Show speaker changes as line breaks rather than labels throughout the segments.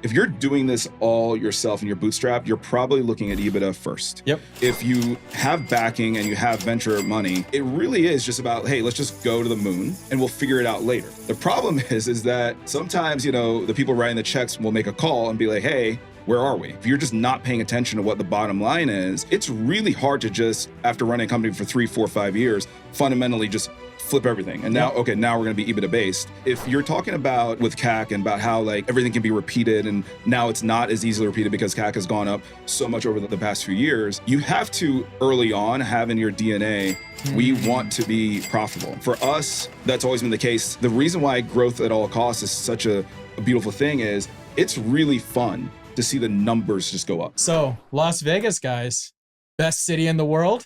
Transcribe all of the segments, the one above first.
If you're doing this all yourself and you're bootstrapped, you're probably looking at EBITDA first.
Yep.
If you have backing and you have venture money, it really is just about, hey, let's just go to the moon and we'll figure it out later. The problem is that sometimes, the people writing the checks will make a call and be like, hey, where are we? If you're just not paying attention to what the bottom line is, it's really hard to just, after running a company for 3, 4, 5 years, fundamentally just flip everything. And now, okay, now we're gonna be EBITDA based. If you're talking about with CAC and about how like everything can be repeated and now it's not as easily repeated because CAC has gone up so much over the past few years, you have to early on have in your DNA, we want to be profitable. For us, that's always been the case. The reason why growth at all costs is such a beautiful thing is it's really fun to see the numbers just go up.
So Las Vegas, guys, best city in the world?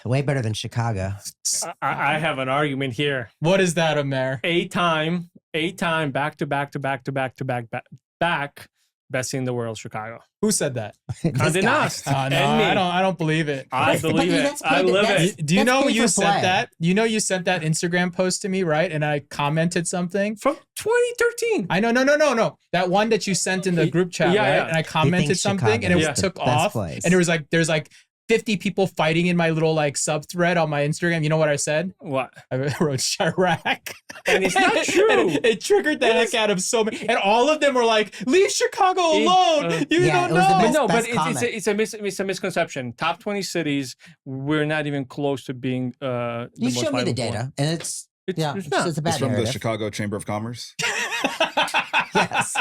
Way better than Chicago.
I have an argument here.
What is that, Amer?
Eight time, back to back, best city in the world, Chicago.
Who said that?
Condé Nast.
No, I don't believe it.
I believe it. I live it.
Do you know you sent that? You know you sent that Instagram post to me, right? And I commented something
From 2013.
I know, no. That one that you sent in the group chat, right?
Yeah.
And I commented something and it took off.
Place.
And there's like 50 people fighting in my little like sub thread on my Instagram. You know what I said?
What?
I wrote Chirac.
And it's not true.
And it triggered the heck out of so many. And all of them were like, leave Chicago alone. You don't know.
No, but it's a misconception. Top 20 cities, we're not even close to being the
You
most
showed me the
vibrant
data,
one.
and it's a bad
It's from
narrative.
the Chicago Chamber of Commerce.
Yes.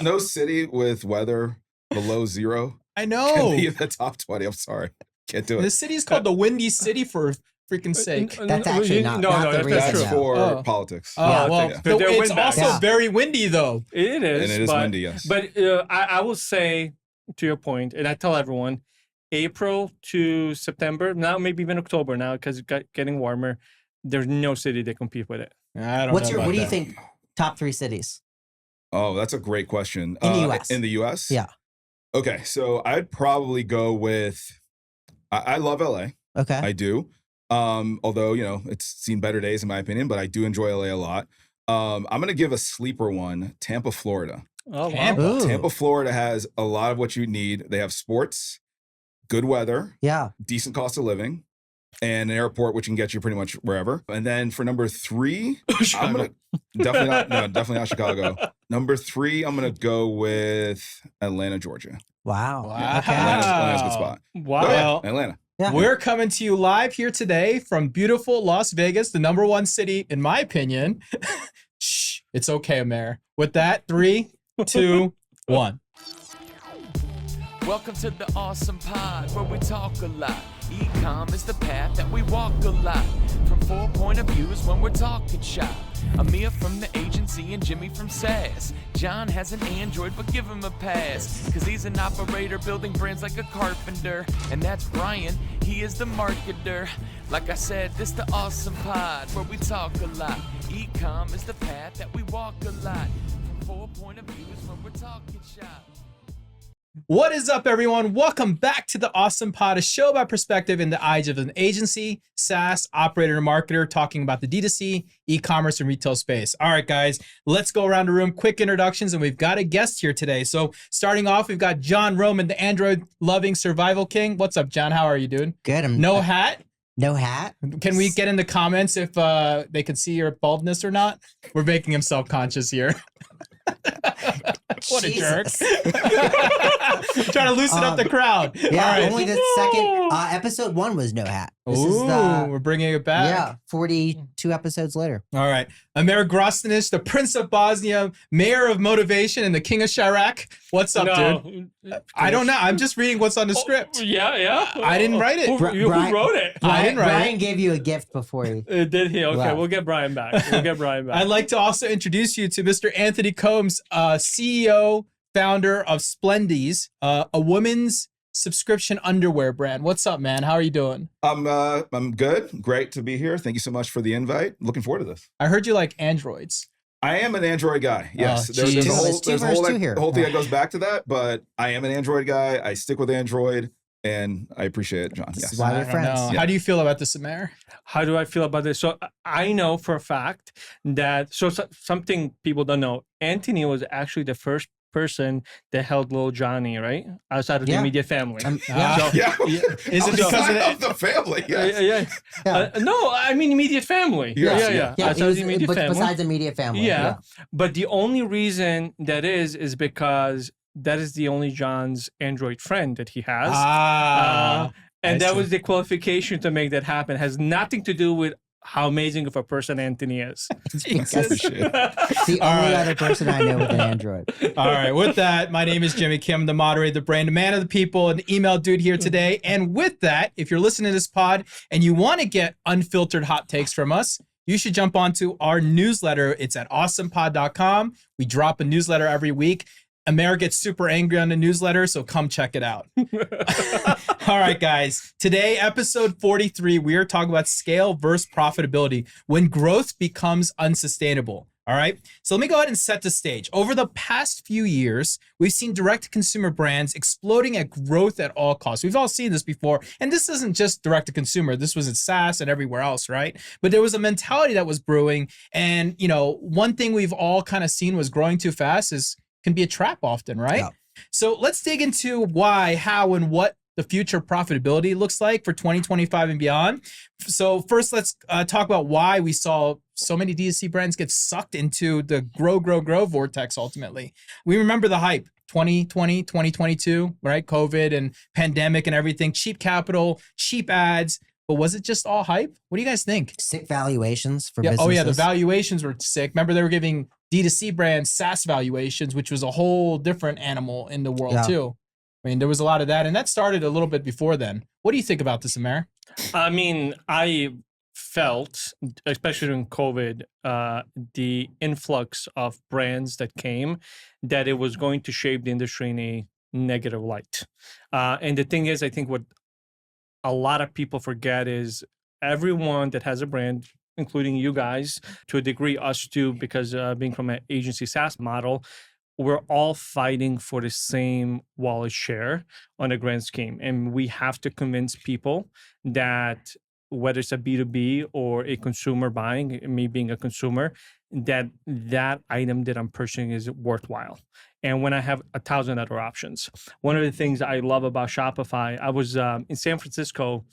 No city with weather below 0
I
can
know.
be in the top 20. I'm sorry. Can't do it.
This city is called the Windy City for freaking sake.
That's actually not the
that's
reason.
That's
true.
for politics.
Oh, well,
yeah.
They're
it's
windbags.
also very windy though.
It is.
And it is
but,
windy, yes.
But I will say, to your point, and I tell everyone, April to September, now maybe even October now, because it's getting warmer, there's no city that compete with it.
I don't
What
know
do
about
you
that.
think? Top 3 cities
Oh, that's a great question.
in the U.S.
In the U.S.?
Yeah.
Okay, so I'd probably go with, I love LA.
Okay.
I do. Although, it's seen better days in my opinion, but I do enjoy LA a lot. I'm going to give a sleeper one, Tampa, Florida.
Oh, wow.
Tampa.
Ooh.
Tampa, Florida has a lot of what you need. They have sports, good weather,
Yeah.
decent cost of living, and an airport which can get you pretty much wherever. And then for number 3, I'm gonna definitely not Chicago. Number 3, I'm gonna go with Atlanta, Georgia.
Wow.
Wow.
Okay.
Atlanta's a good spot.
Wow.
Go ahead,
Well,
Atlanta.
Yeah.
We're coming to you live here today from beautiful Las Vegas, the #1 city, in my opinion. Shh, it's okay, Amer. With that, 3, 2, 1.
Welcome to the ASOM Pod, where we talk a lot. Ecom is the path that we walk a lot. From 4 point of views when we're talking shop. Amir from the agency and Jimmy from SaaS. John has an Android, but give him a pass. Cause he's an operator building brands like a carpenter. And that's Brian, he is the marketer. Like I said, this the ASOM Pod, where we talk a lot. Ecom is the path that we walk a lot. From 4 point of views when we're talking shop.
What is up, everyone? Welcome back to the ASOM Pod, a show about perspective in the eyes of an agency, SaaS, operator, and marketer, talking about the D2C, e-commerce, and retail space. All right, guys, let's go around the room. Quick introductions, and we've got a guest here today. So starting off, we've got John Roman, the Android-loving survival king. What's up, John? How are you doing?
Good.
No hat?
No hat.
Can we get in the comments if they can see your baldness or not? We're making him self-conscious here. What a jerk. Trying to loosen up the crowd.
Yeah,
All right.
only the second episode 1 was no hat. This is
Ooh,
the
we're bringing it back.
42 episodes later.
All right. Amer Grostanic, the Prince of Bosnia, Mayor of Motivation, and the King of Chirac. What's up, dude? I don't know. I'm just reading what's on the script.
Yeah.
I didn't write it.
Who wrote it?
I didn't write
Brian gave you a gift before he.
Did he? Okay,
Wow.
we'll get Brian back.
I'd like to also introduce you to Mr. Anthony Coombs, CEO, founder of Splendies, a women's subscription underwear brand. What's up, man? How are you doing?
I'm good. Great to be here. Thank you so much for the invite. Looking forward to this.
I heard you like androids.
I am an Android guy. Yes,
geez.
there's a whole,
There's two
there's a
versus
whole,
two here.
whole thing that goes back to that. But I am an Android guy. I stick with Android, and I appreciate it, John.
This
Yes.
is why
I
we're
don't
friends.
know.
Yeah.
How do you feel about this, Amer?
How do I feel about this? So I know for a fact that something people don't know. Anthony was actually the first person that held little Johnny, right? Outside of the
Yeah.
immediate family.
Yeah.
So-
Yeah.
Is it because
Outside of the family? Yes.
yeah. No, I mean immediate family.
Yes,
Yeah.
Yeah,
Outside of the immediate
but
family.
besides immediate family.
Yeah. But the only reason that is because that is the only John's Android friend that he has. And
I
that
see.
was the qualification to make that happen. It has nothing to do with how amazing of a person Anthony is.
It's because
Appreciate it.
it's the
All
only
right.
other person I know with an Android.
All right. With that, my name is Jimmy Kim, the moderator, the brand, the man of the people, and email dude here today. And with that, if you're listening to this pod and you want to get unfiltered hot takes from us, you should jump onto our newsletter. It's at asompod.com. We drop a newsletter every week. America gets super angry on the newsletter, so come check it out. All right, guys. Today, episode 43, we are talking about scale versus profitability when growth becomes unsustainable. All right. So let me go ahead and set the stage. Over the past few years, we've seen direct-to-consumer brands exploding at growth at all costs. We've all seen this before. And this isn't just direct-to-consumer. This was in SaaS and everywhere else, right? But there was a mentality that was brewing. And, you know, one thing we've all kind of seen was growing too fast can be a trap often, right?
Yeah.
So let's dig into why, how, and what the future profitability looks like for 2025 and beyond. So first, let's talk about why we saw so many D2C brands get sucked into the grow vortex ultimately. We remember the hype, 2020, 2022, right? COVID and pandemic and everything, cheap capital, cheap ads. But was it just all hype? What do you guys think?
Sick valuations for
Yeah.
businesses.
Oh yeah, the valuations were sick. Remember they were giving D2C brands SaaS valuations, which was a whole different animal in the world
Yeah.
too. I mean, there was a lot of that, and that started a little bit before then. What do you think about this, Amer?
I mean, I felt, especially during COVID, the influx of brands that came, that it was going to shape the industry in a negative light. And the thing is, I think what a lot of people forget is everyone that has a brand, including you guys, to a degree, us too, because being from an agency SaaS model, we're all fighting for the same wallet share on a grand scheme. And we have to convince people that whether it's a B2B or a consumer buying, me being a consumer, that item that I'm purchasing is worthwhile. And when I have 1,000 other options. One of the things I love about Shopify, I was in San Francisco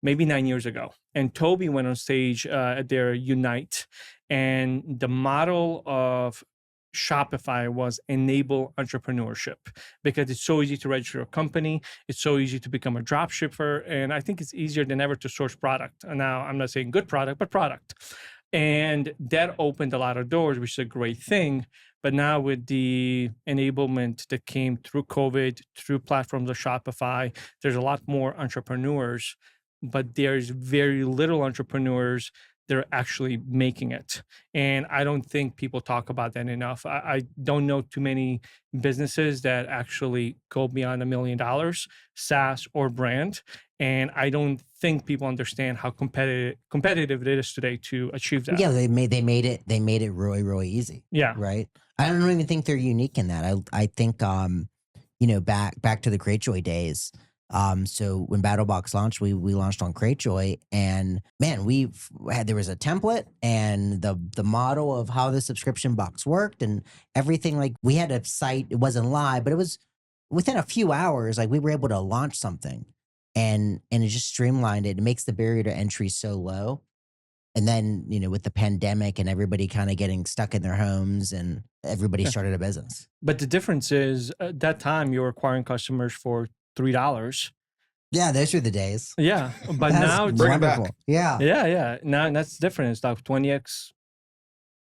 maybe 9 years ago, and Toby went on stage at their Unite, and the model of Shopify was enable entrepreneurship, because it's so easy to register a company. It's so easy to become a drop shipper. And I think it's easier than ever to source product. And now I'm not saying good product, but product. And that opened a lot of doors, which is a great thing. But now with the enablement that came through COVID, through platforms of Shopify, there's a lot more entrepreneurs, but there's very little entrepreneurs they're actually making it. And I don't think people talk about that enough. I don't know too many businesses that actually go beyond $1 million, SaaS or brand. And I don't think people understand how competitive it is today to achieve that.
Yeah, they made it really, really easy.
Yeah.
Right. I don't even think they're unique in that. I think back to the Cratejoy days. So when BattleBox launched, we launched on Cratejoy, and man, there was a template and the model of how the subscription box worked and everything. Like we had a site, it wasn't live, but it was within a few hours, like we were able to launch something, and it just streamlined it. It makes the barrier to entry so low. And then, with the pandemic and everybody kind of getting stuck in their homes, and everybody started a business.
But the difference is at that time you were acquiring customers for $3.
Yeah, those were the days.
Yeah. But
That's
now it's
Bring it back.
wonderful. Yeah.
Yeah. Now that's different. It's like 20x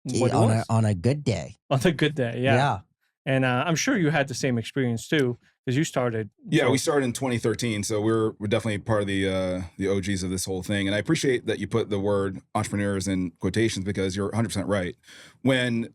what it was.
On a good day.
On a good day. Yeah. And I'm sure you had the same experience too, because you started.
Yeah, we started in 2013, so we're definitely part of the OGs of this whole thing. And I appreciate that you put the word entrepreneurs in quotations, because you're 100% right. When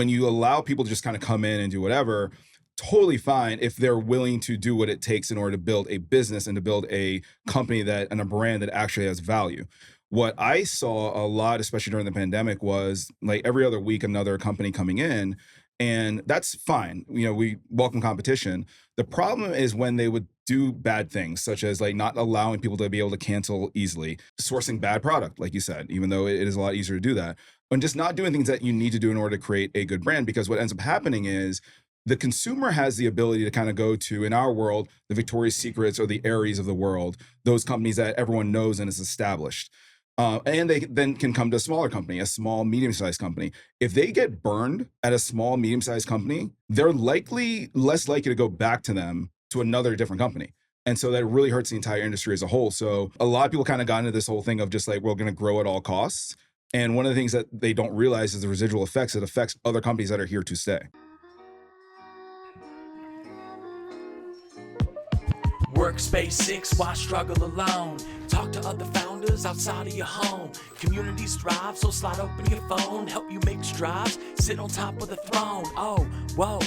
you allow people to just kind of come in and do whatever, totally fine if they're willing to do what it takes in order to build a business and to build a company and a brand that actually has value. What I saw a lot, especially during the pandemic, was like every other week another company coming in. And that's fine. We welcome competition. The problem is when they would do bad things, such as like not allowing people to be able to cancel easily, sourcing bad product, like you said, even though it is a lot easier to do that, and just not doing things that you need to do in order to create a good brand. Because what ends up happening is The consumer has the ability to kind of go to, in our world, the Victoria's Secrets or the Aeries of the world, those companies that everyone knows and is established. And they then can come to a smaller company, a small, medium-sized company. If they get burned at a small, medium-sized company, they're less likely to go back to them to another different company. And so that really hurts the entire industry as a whole. So a lot of people kind of got into this whole thing of just like, we're going to grow at all costs. And one of the things that they don't realize is the residual effects. It affects other companies that are here to stay.
Workspace 6, why struggle alone? Talk to other founders outside of your home. Communities thrive, so slide open your phone. Help you make strides, sit on top of the throne. Oh, whoa,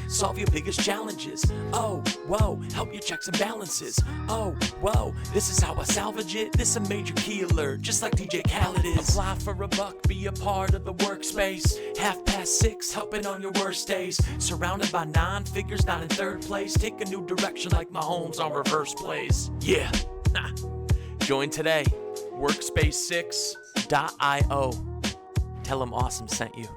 solve your biggest challenges. Oh, whoa, help your checks and balances. Oh, whoa, this is how I salvage it. This a major key alert, just like DJ Khaled is. Apply for a buck, be a part of the workspace. 6:30, helping on your worst days. Surrounded by 9 figures, not in third place. Take a new direction like Mahomes on reverse plays. Yeah, join today, workspace6.io. Tell them Awesome sent you.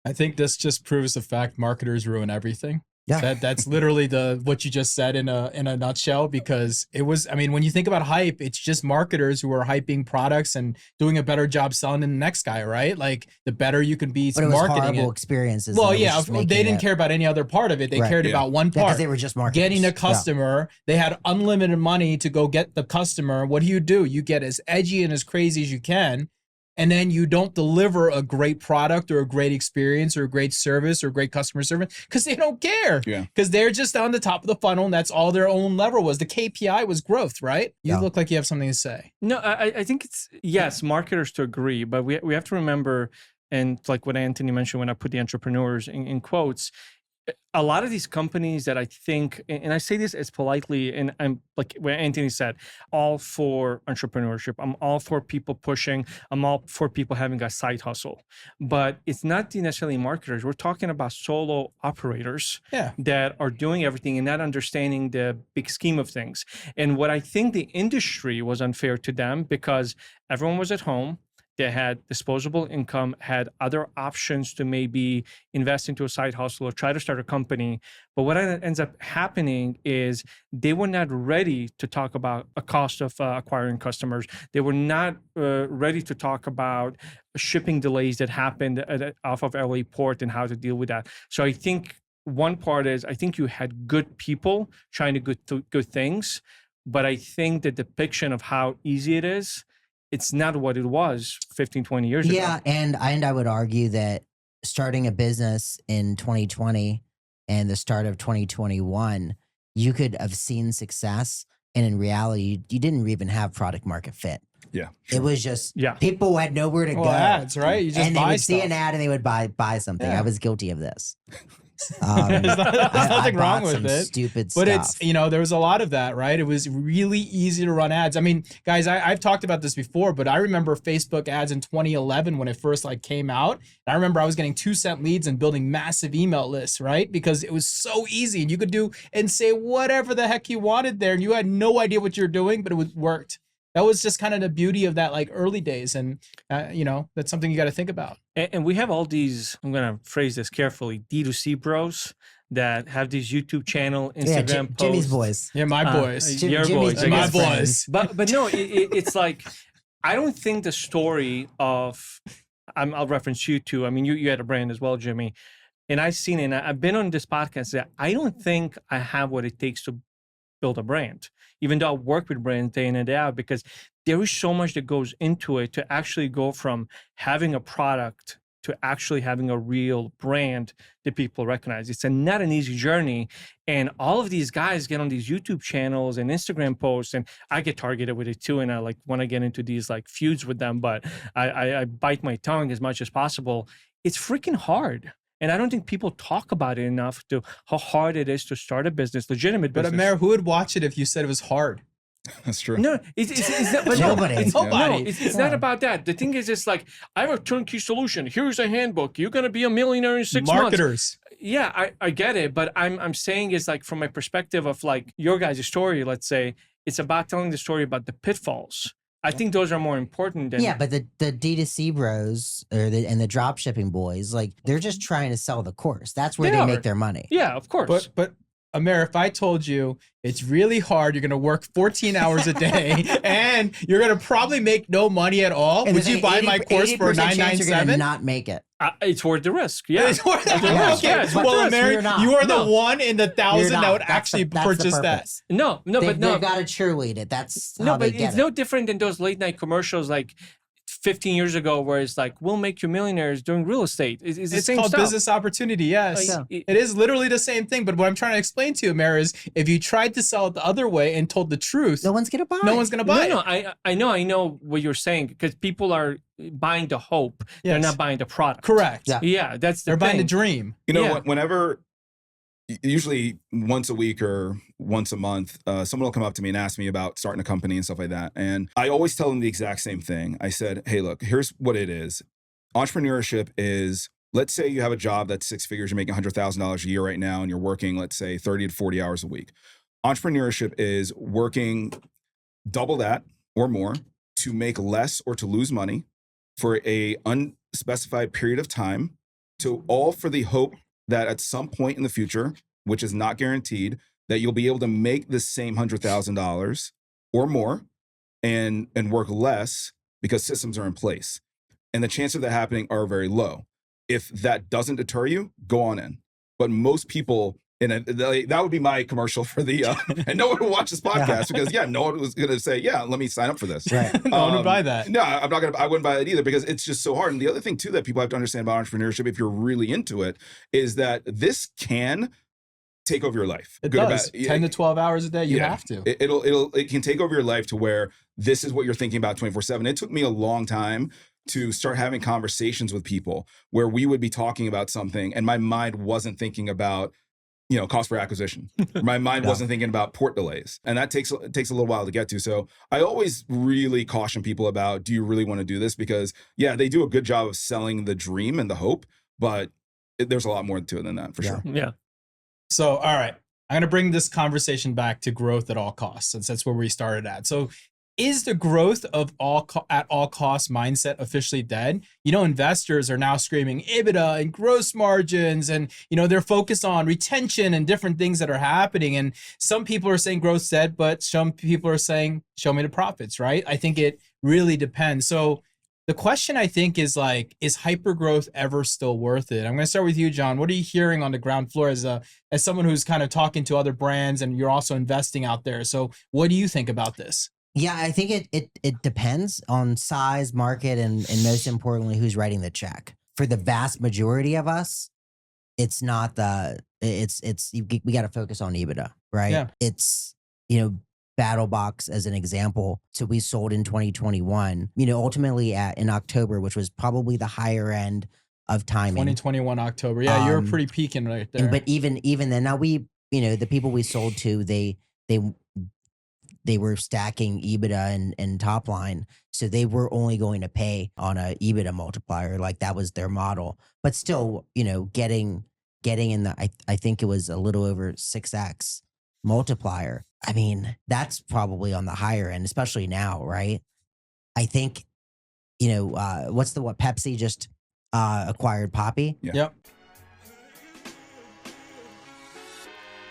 I think this just proves the fact marketers ruin everything.
Yeah.
That's literally what you just said in a nutshell, because it was, I mean, when you think about hype, it's just marketers who are hyping products and doing a better job selling than the next guy, right? Like the better you can be
But it was
marketing
horrible
it.
experiences.
Well,
and it was
yeah,
just
they
making
didn't
it-
care about any other part of it. They
Right.
cared
Yeah.
about one
Yeah,
part.
because they were just marketers.
Getting a
Yeah.
customer. They had unlimited money to go get the customer. What do? You get as edgy and as crazy as you can. And then you don't deliver a great product or a great experience or a great service or great customer service because they don't care.
Yeah.
Because they're just on the top of the funnel and that's all their own lever was. The KPI was growth, right? You
Yeah.
look like you have something to say.
No, I think it's, yes, marketers to agree, but we have to remember, and like what Anthony mentioned when I put the entrepreneurs in quotes, a lot of these companies that I think, and I say this as politely, and I'm like what Anthony said, all for entrepreneurship. I'm all for people pushing. I'm all for people having a side hustle. But it's not necessarily marketers. We're talking about solo operators
Yeah.
that are doing everything and not understanding the big scheme of things. And what I think the industry was unfair to them because everyone was at home. They had disposable income, had other options to maybe invest into a side hustle or try to start a company. But what ends up happening is they were not ready to talk about a cost of acquiring customers. They were not ready to talk about shipping delays that happened off of LA port and how to deal with that. So I think one part is I think you had good people trying to do good things, but I think the depiction of how easy it is, it's not what it was 15, 20 years ago.
Yeah, and I would argue that starting a business in 2020 and the start of 2021, you could have seen success, and in reality, you didn't even have product market fit.
Yeah.
It was just
Yeah.
people had nowhere to
Well,
go.
ads, right? You just
And they
buy
would see
stuff.
an ad and they would buy something.
Yeah.
I was guilty of this.
There's nothing wrong
bought
with
some
it.
Stupid
But
stuff.
it's, there was a lot of that, right? It was really easy to run ads. I mean, guys, I've talked about this before, but I remember Facebook ads in 2011 when it first came out. And I remember I was getting 2-cent leads and building massive email lists, right? Because it was so easy and you could do and say whatever the heck you wanted there. And you had no idea what you're doing, but it worked. That was just kind of the beauty of that early days. And, that's something you got to think about.
And we have all these, I'm going to phrase this carefully, D2C bros that have these YouTube channel,
yeah,
Instagram posts.
Jimmy's boys.
Yeah, my boys.
Your
Jimmy's
boys, I
my
guess.
boys.
But no, it's like, I don't think the story of, I'll reference you too. I mean, you had a brand as well, Jimmy. And I've seen it, and I've been on this podcast that I don't think I have what it takes to build a brand, even though I work with brands day in and day out, because there is so much that goes into it to actually go from having a product to actually having a real brand that people recognize. It's not an easy journey. And all of these guys get on these YouTube channels and Instagram posts, and I get targeted with it too. And I want to get into these feuds with them, but I bite my tongue as much as possible. It's freaking hard. And I don't think people talk about it enough to how hard it is to start a business, legitimate
But
business.
Amir, who would watch it if you said it was hard?
That's true.
No, it's not, but
Nobody.
No,
Nobody.
it's not about that. The thing is, it's I have a turnkey solution. Here's a handbook. You're going to be a millionaire in 6 months.
Marketers.
Yeah, I get it. But I'm saying is from my perspective of your guys' story, let's say, it's about telling the story about the pitfalls I think those are more important than
Yeah, but the D2C bros and the drop shipping boys, like they're just trying to sell the course. That's where
They
they
are.
make their money.
Yeah, of course.
But Amer, if I told you it's really hard, you're going to work 14 hours a day and you're going to probably make no money at all,
And
would
there's
you buy my course for
80% chance you're gonna
$997?
not make it.
It's worth the risk. Yeah.
It's worth it.
Yeah.
Okay.
Yeah, it's worth
Well,
the risk.
Amer,
You're not.
you are the
No.
one in the
You're
thousand that
not.
would actually
That's the
purchase that.
purpose.
No,
They've
no.
got to cheerlead it. That's how
No,
they
but
get
it's
it.
no different than those late night commercials like 15 years ago where it's like, we'll make you millionaires doing real estate. It's the
It's
same
called
stuff.
business opportunity. Yes.
Yeah.
It is literally the same thing. But what I'm trying to explain to you, Amer, is if you tried to sell it the other way and told the truth,
No one's gonna buy.
no one's going to buy
No,
it.
I know what you're saying because people are buying the hope. They're
Yes.
not buying the product.
Correct.
Yeah.
Yeah, that's the
They're buying the
thing.
dream.
You know,
Yeah.
whenever, usually once a week or once a month, someone will come up to me and ask me about starting a company and stuff like that. And I always tell them the exact same thing. I said, hey, look, here's what it is. Entrepreneurship is, let's say you have a job that's 6 figures, you're making $100,000 a year right now, and you're working, let's say, 30 to 40 hours a week. Entrepreneurship is working double that or more to make less or to lose money for a unspecified period of time, to all for the hope that at some point in the future, which is not guaranteed, that you'll be able to make the same $100,000 or more and work less because systems are in place. And the chances of that happening are very low. If that doesn't deter you, go on in. But most people, and that would be my commercial for the, and no one will watch this podcast because no one was going to say, yeah, let me sign up for this.
Right.
No one would buy that.
No, I wouldn't buy that either because it's just so hard. And the other thing too that people have to understand about entrepreneurship, if you're really into it, is that this can take over your life.
It
good or
does.
bad.
10 to 12 hours a day, you
Yeah.
have to.
It can take over your life to where this is what you're thinking about 24/7. It took me a long time to start having conversations with people where we would be talking about something and my mind wasn't thinking about, cost per acquisition. My mind wasn't thinking about port delays. And that takes a little while to get to. So I always really caution people about, do you really want to do this? Because they do a good job of selling the dream and the hope, but there's a lot more to it than that for sure.
Yeah.
So, all right, I'm going to bring this conversation back to growth at all costs, since that's where we started at. So is the growth of at all costs mindset officially dead? Investors are now screaming EBITDA and gross margins, and they're focused on retention and different things that are happening. And some people are saying growth's dead, but some people are saying show me the profits, right? I think it really depends. So the question I think is is hypergrowth ever still worth it? I'm going to start with you, John. What are you hearing on the ground floor as someone who's kind of talking to other brands and you're also investing out there? So what do you think about this?
Yeah, I think it depends on size, market, and most importantly, who's writing the check. For the vast majority of us, it's not we got to focus on EBITDA, right?
Yeah.
It's, BattleBox as an example. So we sold in 2021, ultimately in October, which was probably the higher end of timing.
2021 October. Yeah, you were pretty peaking right there.
But even then, now the people we sold to, they were stacking EBITDA and top line. So they were only going to pay on a EBITDA multiplier. Like that was their model. But still, getting in I think it was a little over 6x multiplier. I mean, that's probably on the higher end, especially now, right? I think, what Pepsi just acquired Poppy.
Yeah.
Yep.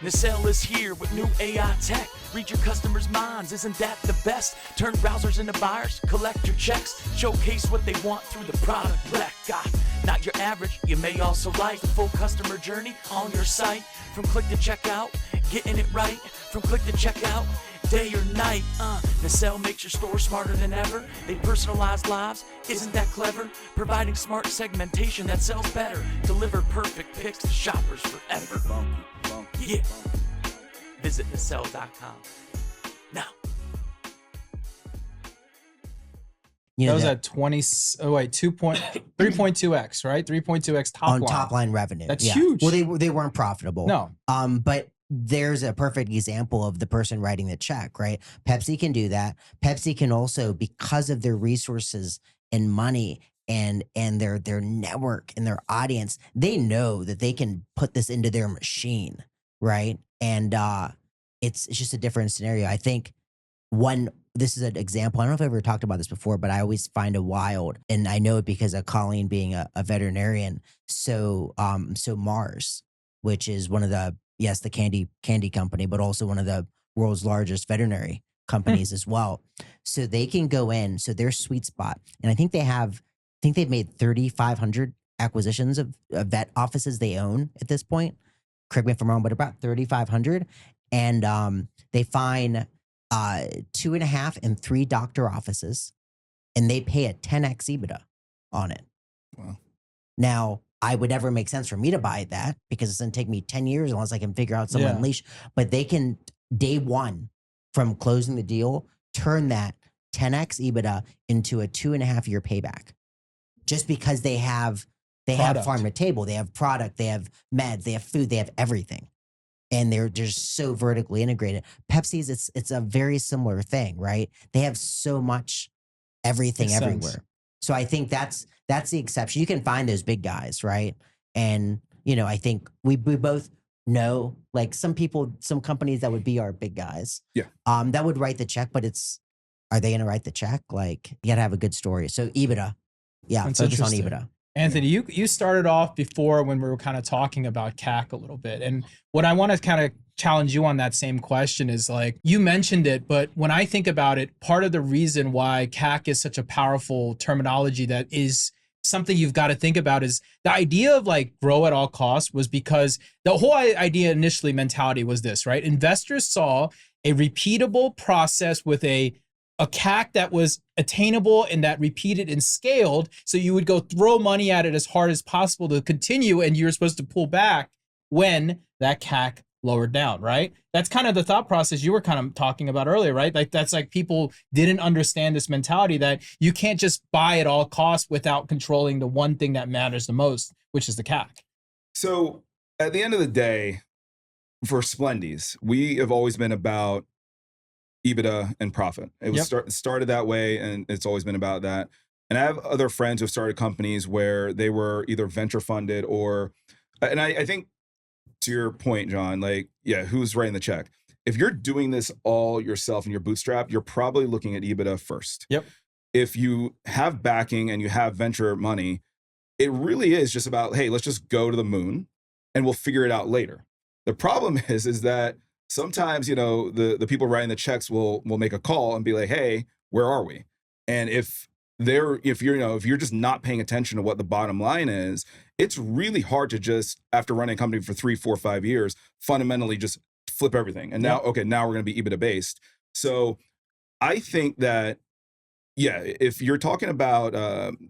Nacelle is here with new AI tech. Read your customers' minds, isn't that the best? Turn browsers into buyers, collect your checks, showcase what they want through the product rec. Not your average, you may also like the full customer journey on your site. From click to checkout, getting it right. From click to checkout, day or night. Nacelle makes your store smarter than ever. They personalize lives, isn't that clever? Providing smart segmentation that sells better. Deliver perfect picks to shoppers forever. Yeah. Visit nacelle.com now.
That was at 3.2x, right? 3.2x
top line revenue.
That's huge.
Well, they weren't profitable.
No.
But there's a perfect example of the person writing the check, right? Pepsi can do that. Pepsi can also, because of their resources and money and their network and their audience, they know that they can put this into their machine, right? And it's just a different scenario. I think one this is an example. I don't know if I've ever talked about this before, but I always find it wild, and I know it because of Colleen being a veterinarian. So Mars, which is one of the the candy company, but also one of the world's largest veterinary companies as well. So they can go in. So their sweet spot, and I think they've made 3,500 acquisitions of vet offices they own at this point. Correct me if I'm wrong, but about 3,500, and they find 2.5 and 3 doctor offices, and they pay a 10x EBITDA on it.
Wow.
Now, I would never make sense for me to buy that because it's going to take me 10 years unless I can figure out some unleash. But they can, day one from closing the deal, turn that 10x EBITDA into a 2.5-year payback, just because they have farm to table, they have product, they have meds, they have food, they have everything. And they're just so vertically integrated. Pepsi's, it's a very similar thing, right? They have so much everything everywhere. So I think that's the exception. You can find those big guys, right? And I think we both know, like, some companies that would be our big guys.
Yeah.
That would write the check, but are they going to write the check? Like, you got to have a good story. So EBITDA, focus on EBITDA.
Anthony, you started off before when we were kind of talking about CAC a little bit. And what I want to kind of challenge you on that same question is, like, you mentioned it, but when I think about it, part of the reason why CAC is such a powerful terminology that is something you've got to think about is the idea of, like, grow at all costs was because the whole idea initially mentality was this, right? Investors saw a repeatable process with a CAC that was attainable and that repeated and scaled. So you would go throw money at it as hard as possible to continue, and you're supposed to pull back when that CAC lowered down, right? That's kind of the thought process you were kind of talking about earlier, right? Like, that's like people didn't understand this mentality that you can't just buy at all costs without controlling the one thing that matters the most, which is the CAC.
So at the end of the day, for Splendies, we have always been about EBITDA and profit. It was started that way, and it's always been about that. And I have other friends who have started companies where they were either venture funded and I think, to your point, John, like, who's writing the check? If you're doing this all yourself and you're bootstrapped, you're probably looking at EBITDA first.
Yep.
If you have backing and you have venture money, it really is just about, hey, let's just go to the moon and we'll figure it out later. The problem is that sometimes, the people writing the checks will make a call and be like, hey, where are we? And if you're just not paying attention to what the bottom line is, it's really hard to just, after running a company for 3, 4, 5 years, fundamentally just flip everything. And now we're going to be EBITDA based. So I think that, if you're talking about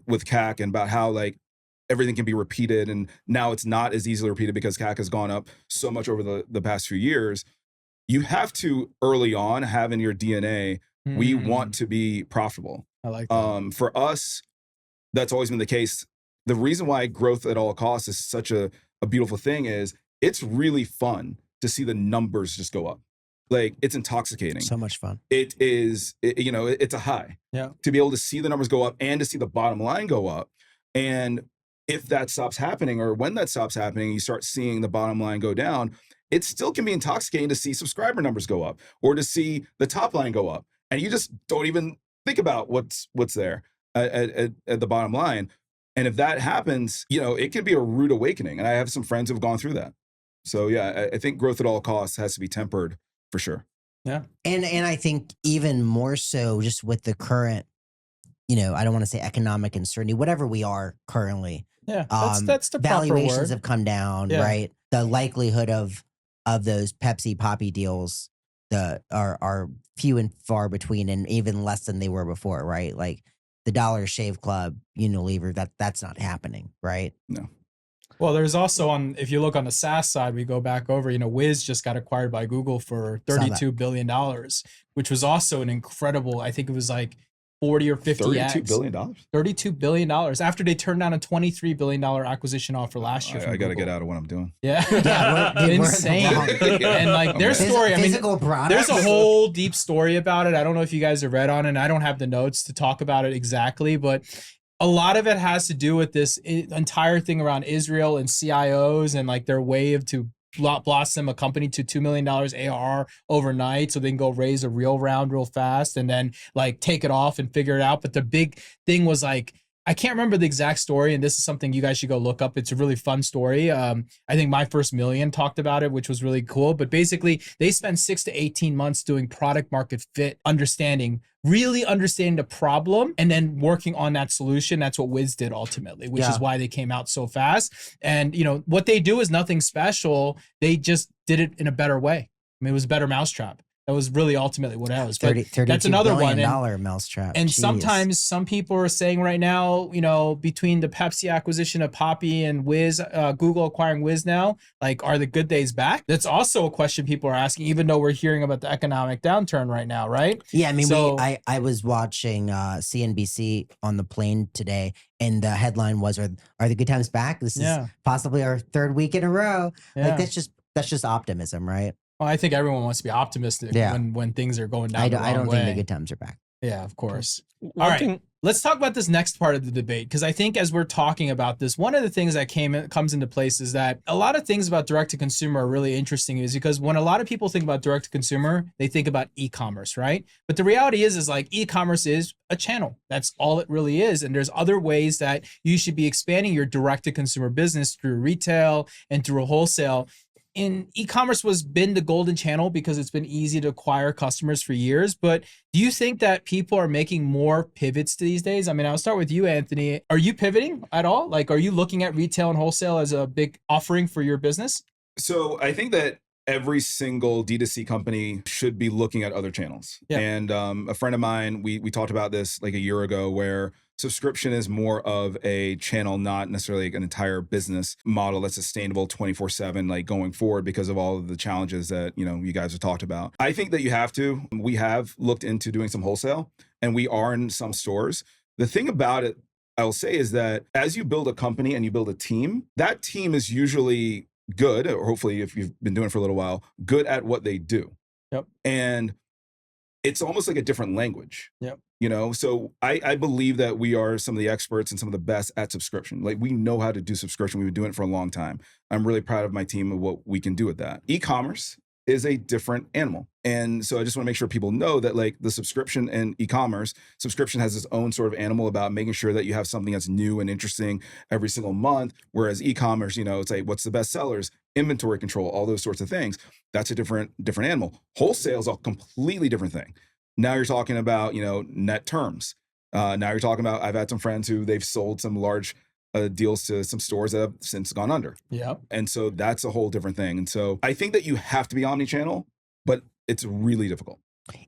with CAC and about how, like, everything can be repeated, and now it's not as easily repeated because CAC has gone up so much over the past few years, you have to early on have in your DNA, we want to be profitable.
I like that.
For us, that's always been the case. The reason why growth at all costs is such a beautiful thing is it's really fun to see the numbers just go up. Like, it's intoxicating.
So much fun.
It is, it's a high.
Yeah.
To be able to see the numbers go up and to see the bottom line go up. And if that stops happening, or when that stops happening, you start seeing the bottom line go down, it still can be intoxicating to see subscriber numbers go up or to see the top line go up. And you just don't even think about what's there at the bottom line. And if that happens, it can be a rude awakening. And I have some friends who have gone through that. So I think growth at all costs has to be tempered for sure.
Yeah.
And I think even more so just with the current, I don't want to say economic uncertainty, whatever we are currently.
Yeah. That's the proper
valuations
word.
have come down, right? The likelihood of those Pepsi Poppy deals are few and far between, and even less than they were before, right? Like the Dollar Shave Club, Unilever, that's not happening, right?
No.
Well, there's also if you look on the SaaS side, we go back over, Wiz just got acquired by Google for $32 billion, which was also an incredible, I think it was like 40 or 50
$32 billion?
$32 billion after they turned down a $23 billion acquisition offer last year.
I got to get out of what I'm doing.
Yeah.
We're
insane. And like their story, there's a whole deep story about it. I don't know if you guys have read on it, and I don't have the notes to talk about it exactly, but a lot of it has to do with this entire thing around Israel and CIOs and like their way to blossom a company to $2 million ARR overnight so they can go raise a real round real fast and then like take it off and figure it out. But the big thing was like, I can't remember the exact story, and this is something you guys should go look up. It's a really fun story. I think My First Million talked about it, which was really cool. But basically, they spent 6 to 18 months doing product market fit, really understanding the problem, and then working on that solution. That's what Wiz did ultimately, which is why they came out so fast. And you know what they do is nothing special. They just did it in a better way. I mean, it was a better mousetrap. That was really ultimately what I was. That's another one.
Mousetrap.
And sometimes some people are saying right now, you know, between the Pepsi acquisition of Poppy and Wiz, Google acquiring Wiz now, like, are the good days back? That's also a question people are asking, even though we're hearing about the economic downturn right now, right?
Yeah, I mean, I was watching CNBC on the plane today, and the headline was, "Are the good times back? This is possibly our third week in a row."
Yeah.
Like that's just optimism, right?
Well, I think everyone wants to be optimistic when things are going down.
I don't think the good times are back.
Yeah, of course. All right, let's talk about this next part of the debate, because I think as we're talking about this, one of the things that comes into place is that a lot of things about direct to consumer are really interesting, is because when a lot of people think about direct to consumer, they think about e-commerce, right? But the reality is like e-commerce is a channel. That's all it really is. And there's other ways that you should be expanding your direct to consumer business through retail and through wholesale. In e-commerce was been the golden channel because it's been easy to acquire customers for years. But do you think that people are making more pivots these days? I mean, I'll start with you, Anthony. Are you pivoting at all? Like, are you looking at retail and wholesale as a big offering for your business?
So I think that every single D2C company should be looking at other channels. Yeah. And a friend of mine, we talked about this like a year ago, where subscription is more of a channel, not necessarily like an entire business model that's sustainable 24/7, like going forward, because of all of the challenges that, you know, you guys have talked about. I think that we have looked into doing some wholesale, and we are in some stores. The thing about it, I will say, is that as you build a company and you build a team, that team is usually good, or hopefully if you've been doing it for a little while, good at what they do.
Yep.
And it's almost like a different language.
Yep.
You know, so I believe that we are some of the experts and some of the best at subscription. Like, we know how to do subscription. We've been doing it for a long time. I'm really proud of my team of what we can do with that. E-commerce is a different animal. And so I just want to make sure people know that, like, the subscription and e-commerce, subscription has its own sort of animal about making sure that you have something that's new and interesting every single month. Whereas e-commerce, you know, it's like, what's the best sellers, inventory control, all those sorts of things. That's a different animal. Wholesale is a completely different thing. Now you're talking about, you know, net terms. Now you're talking about, I've had some friends who they've sold some large deals to some stores that have since gone under.
Yeah.
And so that's a whole different thing. And so I think that you have to be omnichannel, but it's really difficult.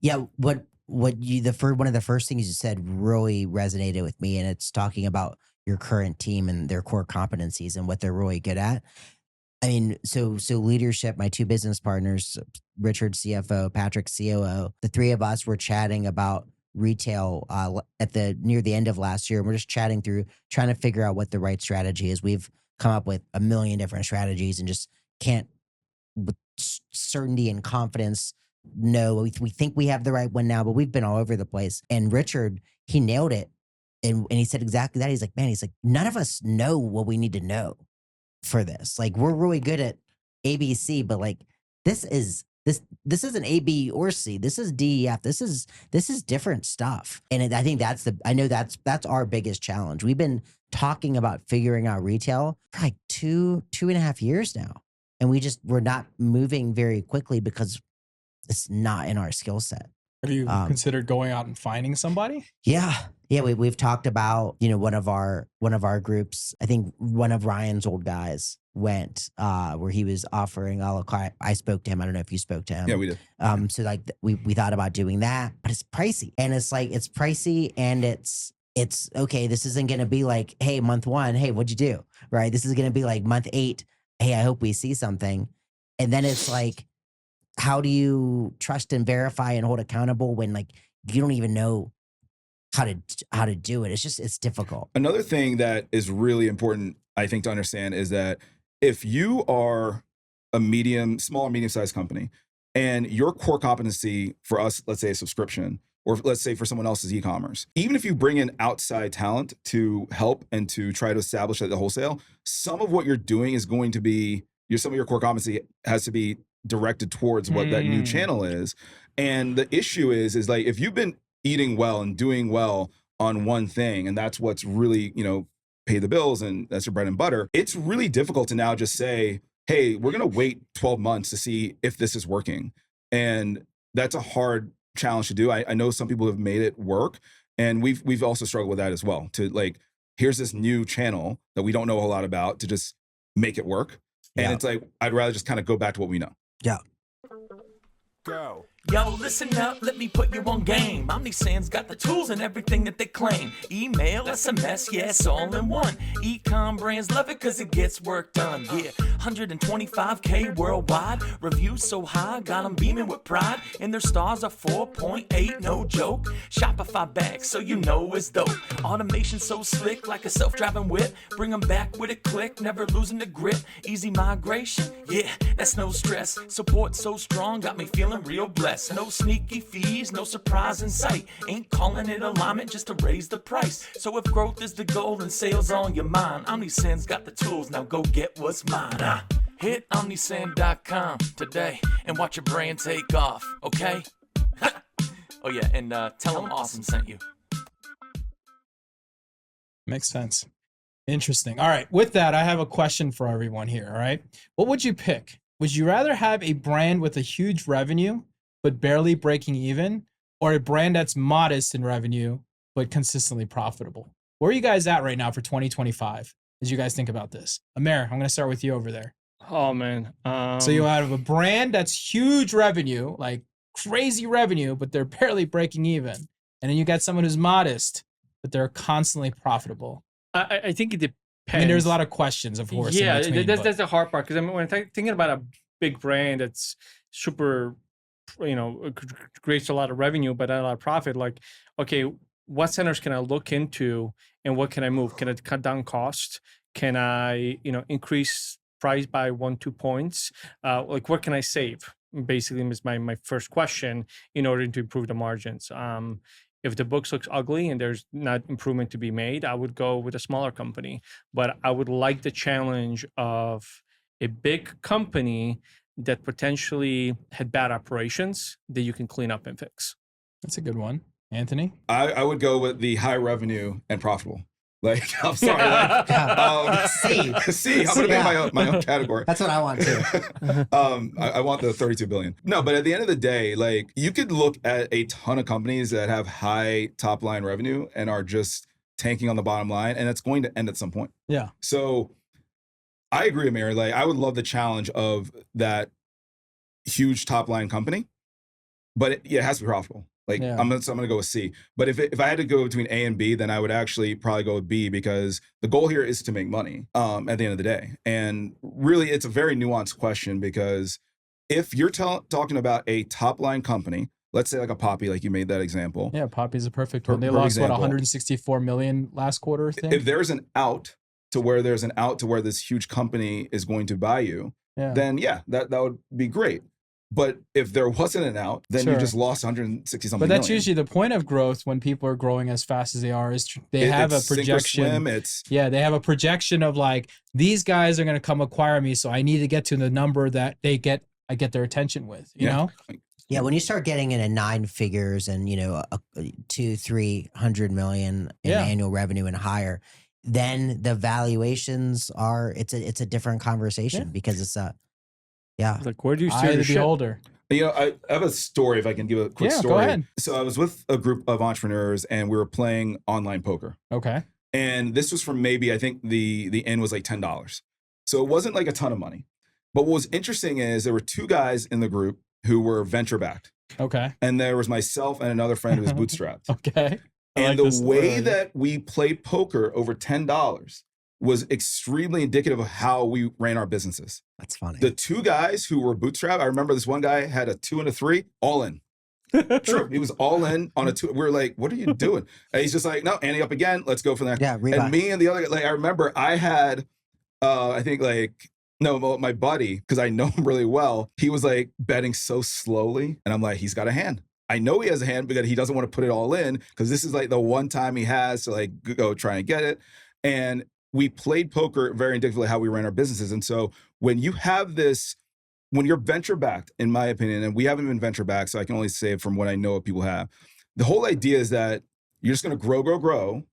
Yeah. One of the first things you said really resonated with me, and it's talking about your current team and their core competencies and what they're really good at. I mean, so leadership, my two business partners, Richard, CFO, Patrick, COO, the three of us were chatting about retail near the end of last year. We're just chatting through, trying to figure out what the right strategy is. We've come up with a million different strategies and just can't, with certainty and confidence, know. We think we have the right one now, but we've been all over the place. And Richard, he nailed it. And he said exactly that. He's like, man, none of us know what we need to know for this. Like, we're really good at ABC, but like, this isn't A, B, or C. This is D, E, F. This is different stuff. And I think that's our biggest challenge. We've been talking about figuring out retail for like 2.5 years now. And we're not moving very quickly because it's not in our skill set.
Have you considered going out and finding somebody?
Yeah. We've talked about, you know, one of our groups. I think one of Ryan's old guys went where he was offering a la carte. I spoke to him. I don't know if you spoke to him.
Yeah, we did.
So like we thought about doing that, but it's pricey, and it's pricey, and it's okay. This isn't going to be like, hey, month 1, hey, what'd you do? Right. This is going to be like month 8. Hey, I hope we see something. And then it's like, how do you trust and verify and hold accountable when like you don't even know how to do it? It's difficult.
Another thing that is really important, I think, to understand is that if you are a small or medium-sized company, and your core competency for us, let's say a subscription, or let's say for someone else's e-commerce, even if you bring in outside talent to help and to try to establish that the wholesale, some of what you're doing is going to be some of your core competency has to be directed towards what that new channel is. And the issue is like, if you've been eating well and doing well on one thing, and that's what's really, pay the bills and that's your bread and butter, it's really difficult to now just say, hey, we're going to wait 12 months to see if this is working. And that's a hard challenge to do. I know some people have made it work, and we've also struggled with that as well, to like, here's this new channel that we don't know a lot about, to just make it work. And it's like, I'd rather just kind of go back to what we know.
Yeah.
Go. Yo, listen up, let me put you on game. Omnisand's got the tools and everything that they claim. Email, SMS, yes, all in one. Ecom brands love it cause it gets work done. Yeah, 125K worldwide. Reviews so high, got them beaming with pride. And their stars are 4.8, no joke. Shopify back, so you know it's dope. Automation so slick, like a self-driving whip. Bring them back with a click, never losing the grip. Easy migration, yeah, that's no stress. Support so strong, got me feeling real blessed. No sneaky fees, no surprise in sight. Ain't calling it alignment just to raise the price. So if growth is the goal and sales on your mind, Omnisand's got the tools, now go get what's mine. Hit omnisand.com today and watch your brand take off, okay? Oh yeah, and tell them Awesome sent you.
Makes sense. Interesting. All right. With that, I have a question for everyone here. All right. What would you pick? Would you rather have a brand with a huge revenue but barely breaking even, or a brand that's modest in revenue but consistently profitable? Where are you guys at right now for 2025 as you guys think about this? Amer, I'm going to start with you over there.
Oh man.
So you have a brand that's huge revenue, like crazy revenue, but they're barely breaking even. And then you got someone who's modest, but they're constantly profitable.
I think it depends.
I mean, there's a lot of questions, of course.
Yeah,
in between,
that's the hard part. Because I mean, when I'm thinking about a big brand that's super, creates a lot of revenue, but not a lot of profit, like, okay, what centers can I look into and what can I move? Can I cut down cost? Can I, increase price by 1-2 points? Like, what can I save? Basically, is my first question in order to improve the margins. If the books looks ugly and there's not improvement to be made, I would go with a smaller company. But I would like the challenge of a big company that potentially had bad operations that you can clean up and fix.
That's a good one. Anthony?
I would go with the high revenue and profitable. Like, I'm sorry. Like, C. I'm going to make my own category.
That's what I want too.
I want the 32 billion. No, but at the end of the day, like, you could look at a ton of companies that have high top line revenue and are just tanking on the bottom line, and it's going to end at some point.
Yeah. So
I agree, Amir. Like, I would love the challenge of that huge top line company, but it has to be profitable. Like, yeah. I'm gonna go with C. But if I had to go between A and B, then I would actually probably go with B, because the goal here is to make money at the end of the day. And really, it's a very nuanced question, because if you're talking about a top line company, let's say like a Poppy, like you made that example.
Yeah, Poppy's a perfect one. They lost example, 164 million last quarter, I think.
If there's an out to where this huge company is going to buy you, then that would be great. But if there wasn't an out, then you just lost 160 something.
But that's usually the point of growth when people are growing as fast as they are. Is they have a projection. They have a projection of like, these guys are going to come acquire me, so I need to get to the number that I get their attention with. You know.
Yeah, when you start getting into 9 figures and 200-300 million in annual revenue and higher, then the valuations are it's a different conversation because it's
like, where do you see the
beholder?
I have a story, if I can give a quick story.
Go ahead.
So I was with a group of entrepreneurs and we were playing online poker.
Okay.
And this was from maybe, I think the end was like $10. So it wasn't like a ton of money. But what was interesting is there were 2 guys in the group who were venture backed.
Okay.
And there was myself and another friend who was bootstrapped.
Okay.
And the way that we played poker over $10 was extremely indicative of how we ran our businesses.
That's funny.
The 2 guys who were bootstrapped, I remember this one guy had a 2 and a 3, all in. True. He was all in on a 2. We were like, what are you doing? And he's just like, no, ante up again. Let's go for that.
Yeah, rebuy.
And me and the other guy, like, I remember I had, my buddy, because I know him really well, he was like betting so slowly. And I'm like, he's got a hand. I know he has a hand because he doesn't want to put it all in, because this is like the one time he has to like go try and get it. And we played poker very indicatively how we ran our businesses. And so when you have this, when you're venture backed, in my opinion, and we haven't been venture backed, so I can only say from what I know what people have, the whole idea is that you're just going to grow,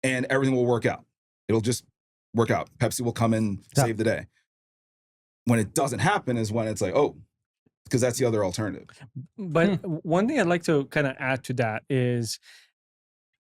and everything will work out. It'll just work out. Pepsi will come and save the day. When it doesn't happen is when it's like, oh, because that's the other alternative.
But one thing I'd like to kind of add to that is,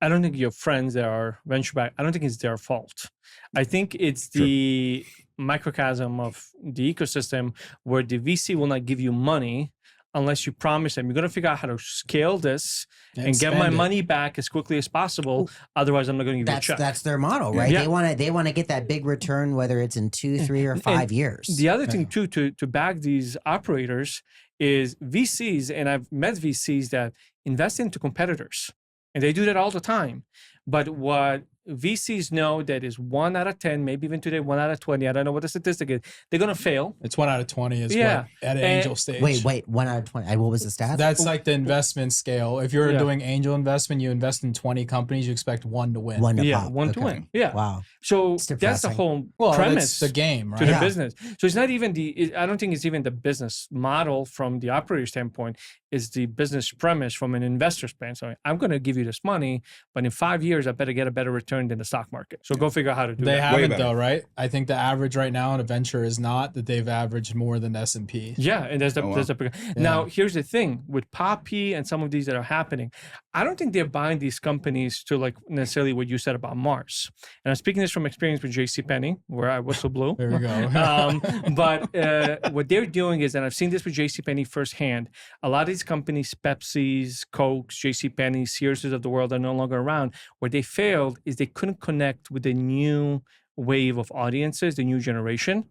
I don't think your friends that are venture back, I don't think it's their fault. I think it's the microcosm of the ecosystem where the VC will not give you money unless you promise them, you're going to figure out how to scale this and get my money back as quickly as possible. Otherwise, I'm not going to give you a check.
That's their model, right? Yeah. They want to get that big return, whether it's in 2, 3, or 5 years.
The other thing too, to back these operators is VCs, and I've met VCs that invest into competitors, and they do that all the time. But what VCs know that is 1 out of 10, maybe even today 1 out of 20. I don't know what the statistic is. They're gonna fail.
It's 1 out of 20 is what at an angel stage.
Wait, 1 out of 20. What was the stat?
That's like the investment scale. If you're doing angel investment, you invest in 20 companies, you expect 1 to win.
1 to pop.
1 to win. Yeah.
Wow.
So that's the whole premise.
That's the game, right?
To the business. So it's not even I don't think it's even the business model from the operator standpoint. Is the business premise from an investor standpoint. I'm going to give you this money, but in 5 years, I better get a better return than the stock market. So go figure out how to do that.
They haven't though, right? I think the average right now in a venture is not that they've averaged more than S&P.
Yeah, and now here's the thing with Poppy and some of these that are happening. I don't think they're buying these companies to like necessarily what you said about Mars. And I'm speaking this from experience with JCPenney, where I whistle blew.
There we go.
But what they're doing is, and I've seen this with JCPenney firsthand, a lot of these companies, Pepsi's, Cokes, JCPenney, Sears of the world are no longer around. Where they failed is they couldn't connect with the new wave of audiences, the new generation.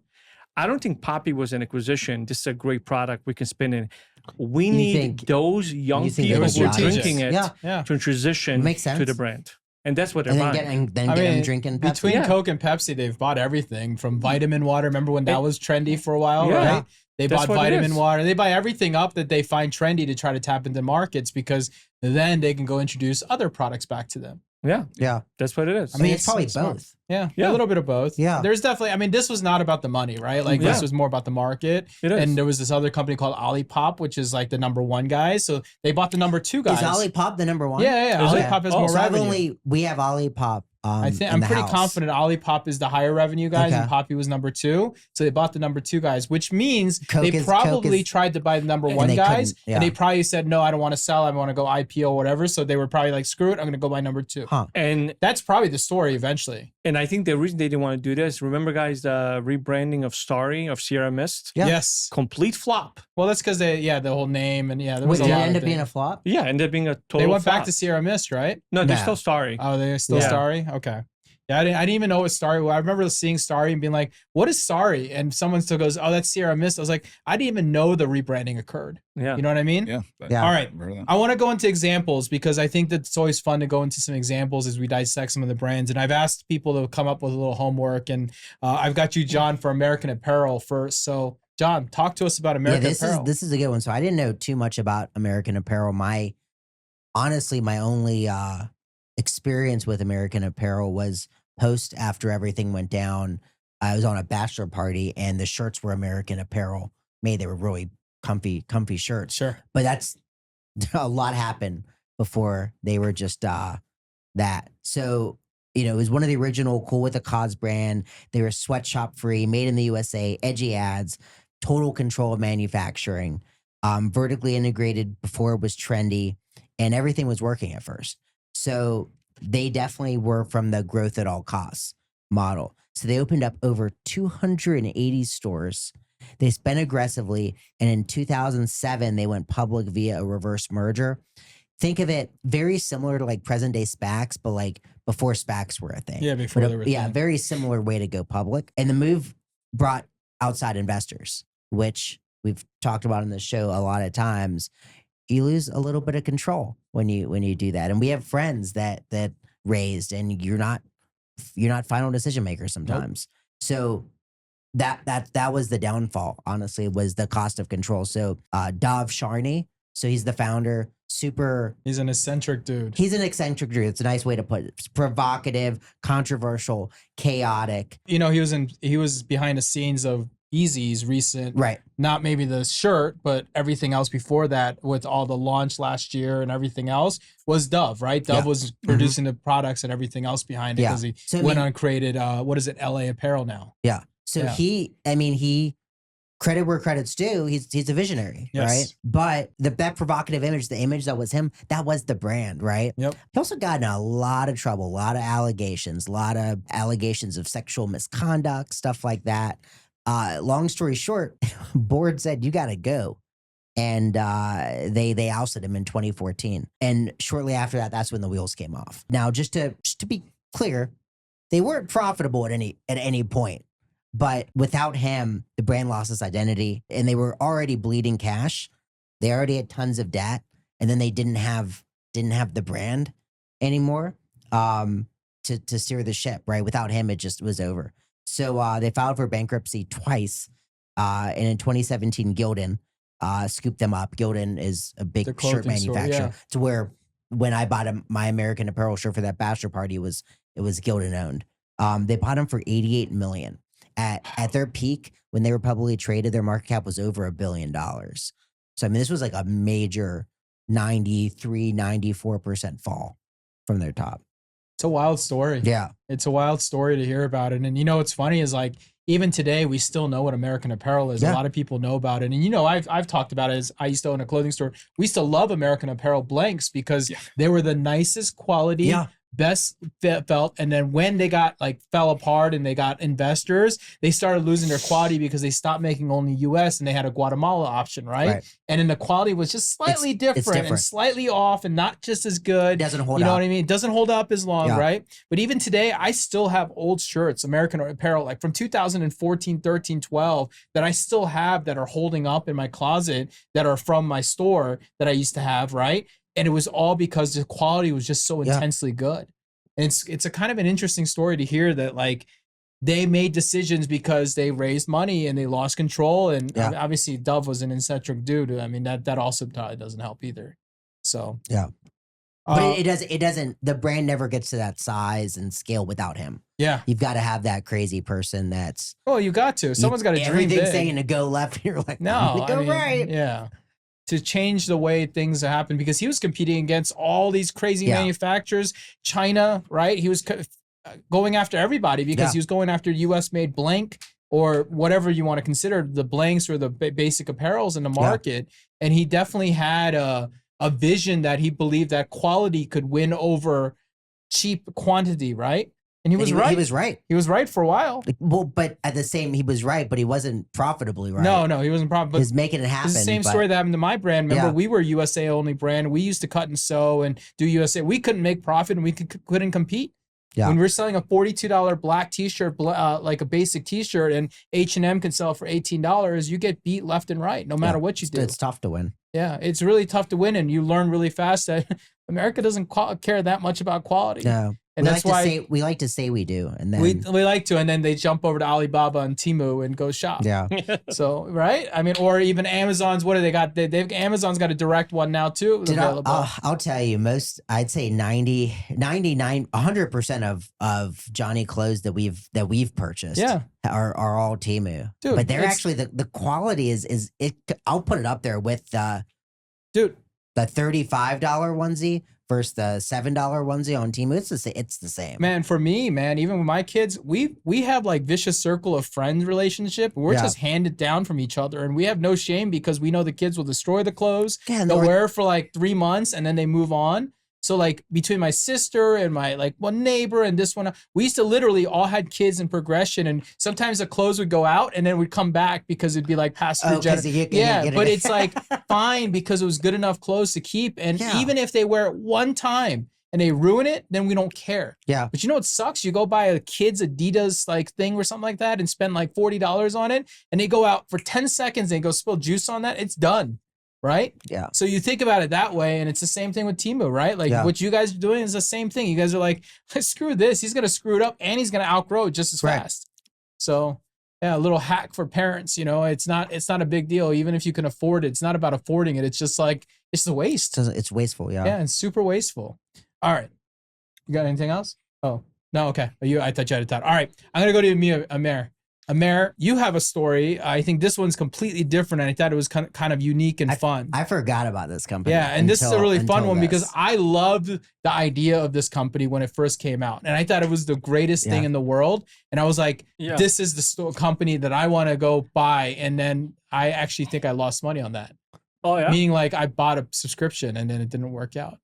I don't think Poppy was an acquisition. This is a great product we can spin in. We need those young people who are drinking it to transition to the brand. And that's what they're buying.
Get them drinking Pepsi.
Between Coke and Pepsi, they've bought everything from vitamin water. Remember when that was trendy for a while, right? They bought vitamin water. They buy everything up that they find trendy to try to tap into markets because then they can go introduce other products back to them.
Yeah. That's what it is.
I mean, it's probably both.
Yeah, a little bit of both.
Yeah.
There's definitely, this was not about the money, right? Like this was more about the market.
It is.
And there was this other company called Olipop, which is like the number 1 guys. So they bought the number 2 guys.
Is Olipop the number 1?
Yeah. Olipop has more revenue.
We have Olipop.
I'm pretty confident Olipop is the higher revenue guys and Poppy was number 2. So they bought the number 2 guys, which means they probably tried to buy the number 1 guys. And they probably said, no, I don't want to sell. I want to go IPO or whatever. So they were probably like, screw it. I'm going to go buy number 2.
And
that's probably the story eventually.
And I think the reason they didn't want to do this, remember guys, the rebranding of Starry, of Sierra Mist?
Yeah.
Yes.
Complete flop.
Well, that's because the whole name and there was
did it end up being a flop?
Yeah, ended up being a total flop.
They went back to Sierra Mist, right?
No, they're still Starry.
Oh, they're still Starry? Okay. Yeah, I didn't even know what Starry. I remember seeing Starry and being like, "What is Starry?" And someone still goes, "Oh, that's Sierra Mist." I was like, I didn't even know the rebranding occurred.
Yeah,
you know what I mean?
Yeah.
All right, I want to go into examples because I think that it's always fun to go into some examples as we dissect some of the brands. And I've asked people to come up with a little homework, and I've got you, John, for American Apparel first. So, John, talk to us about American Apparel.
This is a good one. So I didn't know too much about American Apparel. Honestly, my only experience with American Apparel was post after everything went down. I was on a bachelor party and the shirts were American Apparel made. They were really comfy shirts.
Sure.
But that's a lot happened before they were just that. So, it was one of the original Cool with a Cause brand. They were sweatshop free, made in the USA, edgy ads, total control of manufacturing, vertically integrated before it was trendy, and everything was working at first. So they definitely were from the growth at all costs model. So they opened up over 280 stores. They spent aggressively. And in 2007, they went public via a reverse merger. Think of it very similar to like present day SPACs, but like before SPACs were a thing.
Yeah, before they were a thing.
Very similar way to go public. And the move brought outside investors, which we've talked about in the show a lot of times. You lose a little bit of control when you do that. And we have friends that raised, and you're not final decision maker sometimes. Nope. So that was the downfall, honestly, was the cost of control. So Dov Sharni, so he's the founder. super.
He's an eccentric dude.
He's an eccentric dude. It's a nice way to put it. It's provocative, controversial, chaotic.
You know, he was behind the scenes of Easy's recent,
Right.
not maybe the shirt, but everything else before that with all the launch last year and everything else was Dove, right? Dove was producing the products and everything else behind it because he went on and created, what is it, LA Apparel now.
Yeah. So he credit where credit's due. He's a visionary, right? But that provocative image, the image that was him, that was the brand, right?
Yep.
He also got in a lot of trouble, a lot of allegations of sexual misconduct, stuff like that. Long story short, board said, you got to go. And they ousted him in 2014. And shortly after that, that's when the wheels came off. Now, just to be clear, they weren't profitable at any point. But without him, the brand lost its identity, and they were already bleeding cash. They already had tons of debt, and then they didn't have the brand anymore to steer the ship. Right, without him, it just was over. So they filed for bankruptcy twice, and in 2017, Gildan scooped them up. Gildan is a big shirt manufacturer. To where when I bought my American Apparel shirt for that bachelor party, it was Gildan owned. They bought them for $88 million. At their peak, when they were publicly traded, their market cap was over $1 billion. So, I mean, this was like a major 94% fall from their top.
It's a wild story.
Yeah.
It's a wild story to hear about it. And you know, what's funny is like, even today, we still know what American Apparel is. A lot of people know about it. And you know, I've talked about it as I used to own a clothing store. We used to love American Apparel blanks because they were the nicest quality, best felt. And then when they got fell apart and they got investors, they started losing their quality because they stopped making only US and they had a Guatemala option, right? And then the quality was just slightly different and slightly off and not just as good.
It doesn't hold up.
You know what I mean? It doesn't hold up as long, right? But even today, I still have old shirts, American Apparel, like from 2014, 13, 12, that I still have that are holding up in my closet that are from my store that I used to have, right? And it was all because the quality was just so intensely good. And it's a kind of an interesting story to hear that they made decisions because they raised money and they lost control. And obviously Dove was an eccentric dude. I mean, that also doesn't help either. So,
but it doesn't, the brand never gets to that size and scale without him.
Yeah.
You've got to have that crazy person that's.
Oh, you got to. Someone's got to dream big.
Everything's saying to go left. And you're like, no, go right.
Yeah. To change the way things happen, because he was competing against all these crazy manufacturers, China, right? He was going after everybody because he was going after US made blank or whatever you want to consider the blanks or the basic apparels in the market. And he definitely had a vision that he believed that quality could win over cheap quantity, right? And he was right.
He was right.
He was right for a while.
But at the same, he was right, but he wasn't profitably right.
No, he wasn't profitable.
He was making it happen.
It's the same story that happened to my brand. Remember, we were USA only brand. We used to cut and sew and do USA. We couldn't make profit and we couldn't compete. Yeah. When we're selling a $42 black t-shirt, like a basic t-shirt, and H&M can sell for $18, you get beat left and right, no matter what you do.
It's tough to win.
Yeah, it's really tough to win, and you learn really fast that America doesn't care that much about quality.
No.
And that's why
we like to say we do, and then
we like to, and then they jump over to Alibaba and Temu and go shop. Yeah. So right, I mean, or even Amazon's. What do they got? Amazon's got a direct one now too.
I'll tell you, I'd say 100% of Johnny clothes that we've purchased, are all Temu. Dude, but they're actually the quality is it. I'll put it up there with the $35 onesie versus the $7 onesie on Temu. It's the same.
Man, for me, even with my kids, we have like vicious circle of friends relationship. We're just handed down from each other, and we have no shame because we know the kids will destroy the clothes. They'll wear it for like 3 months and then they move on. So like between my sister and my one neighbor and this one, we used to literally all had kids in progression, and sometimes the clothes would go out and then would come back because it'd be like past but it's like fine because it was good enough clothes to keep. And even if they wear it one time and they ruin it, then we don't care. Yeah. But you know what sucks? You go buy a kid's Adidas thing or something like that and spend like $40 on it, and they go out for 10 seconds and go spill juice on that. It's done. Right? Yeah. So you think about it that way, and it's the same thing with Temu, right? What you guys are doing is the same thing. You guys are like, screw this. He's going to screw it up, and he's going to outgrow it just as fast. So, Yeah, a little hack for parents. It's not a big deal, even if you can afford it. It's not about affording it. It's just like it's a waste.
It's wasteful. Yeah.
Yeah, and super wasteful. All right, you got anything else? Oh no, okay. I thought you had a thought. All right, I'm gonna go to Amer. Amer, you have a story. I think this one's completely different, and I thought it was kind of unique and fun.
I forgot about this company.
Yeah, and this is a really fun one because I loved the idea of this company when it first came out, and I thought it was the greatest thing in the world. And I was like, this is the company that I want to go buy. And then I actually think I lost money on that.
Oh yeah,
meaning like I bought a subscription and then it didn't work out.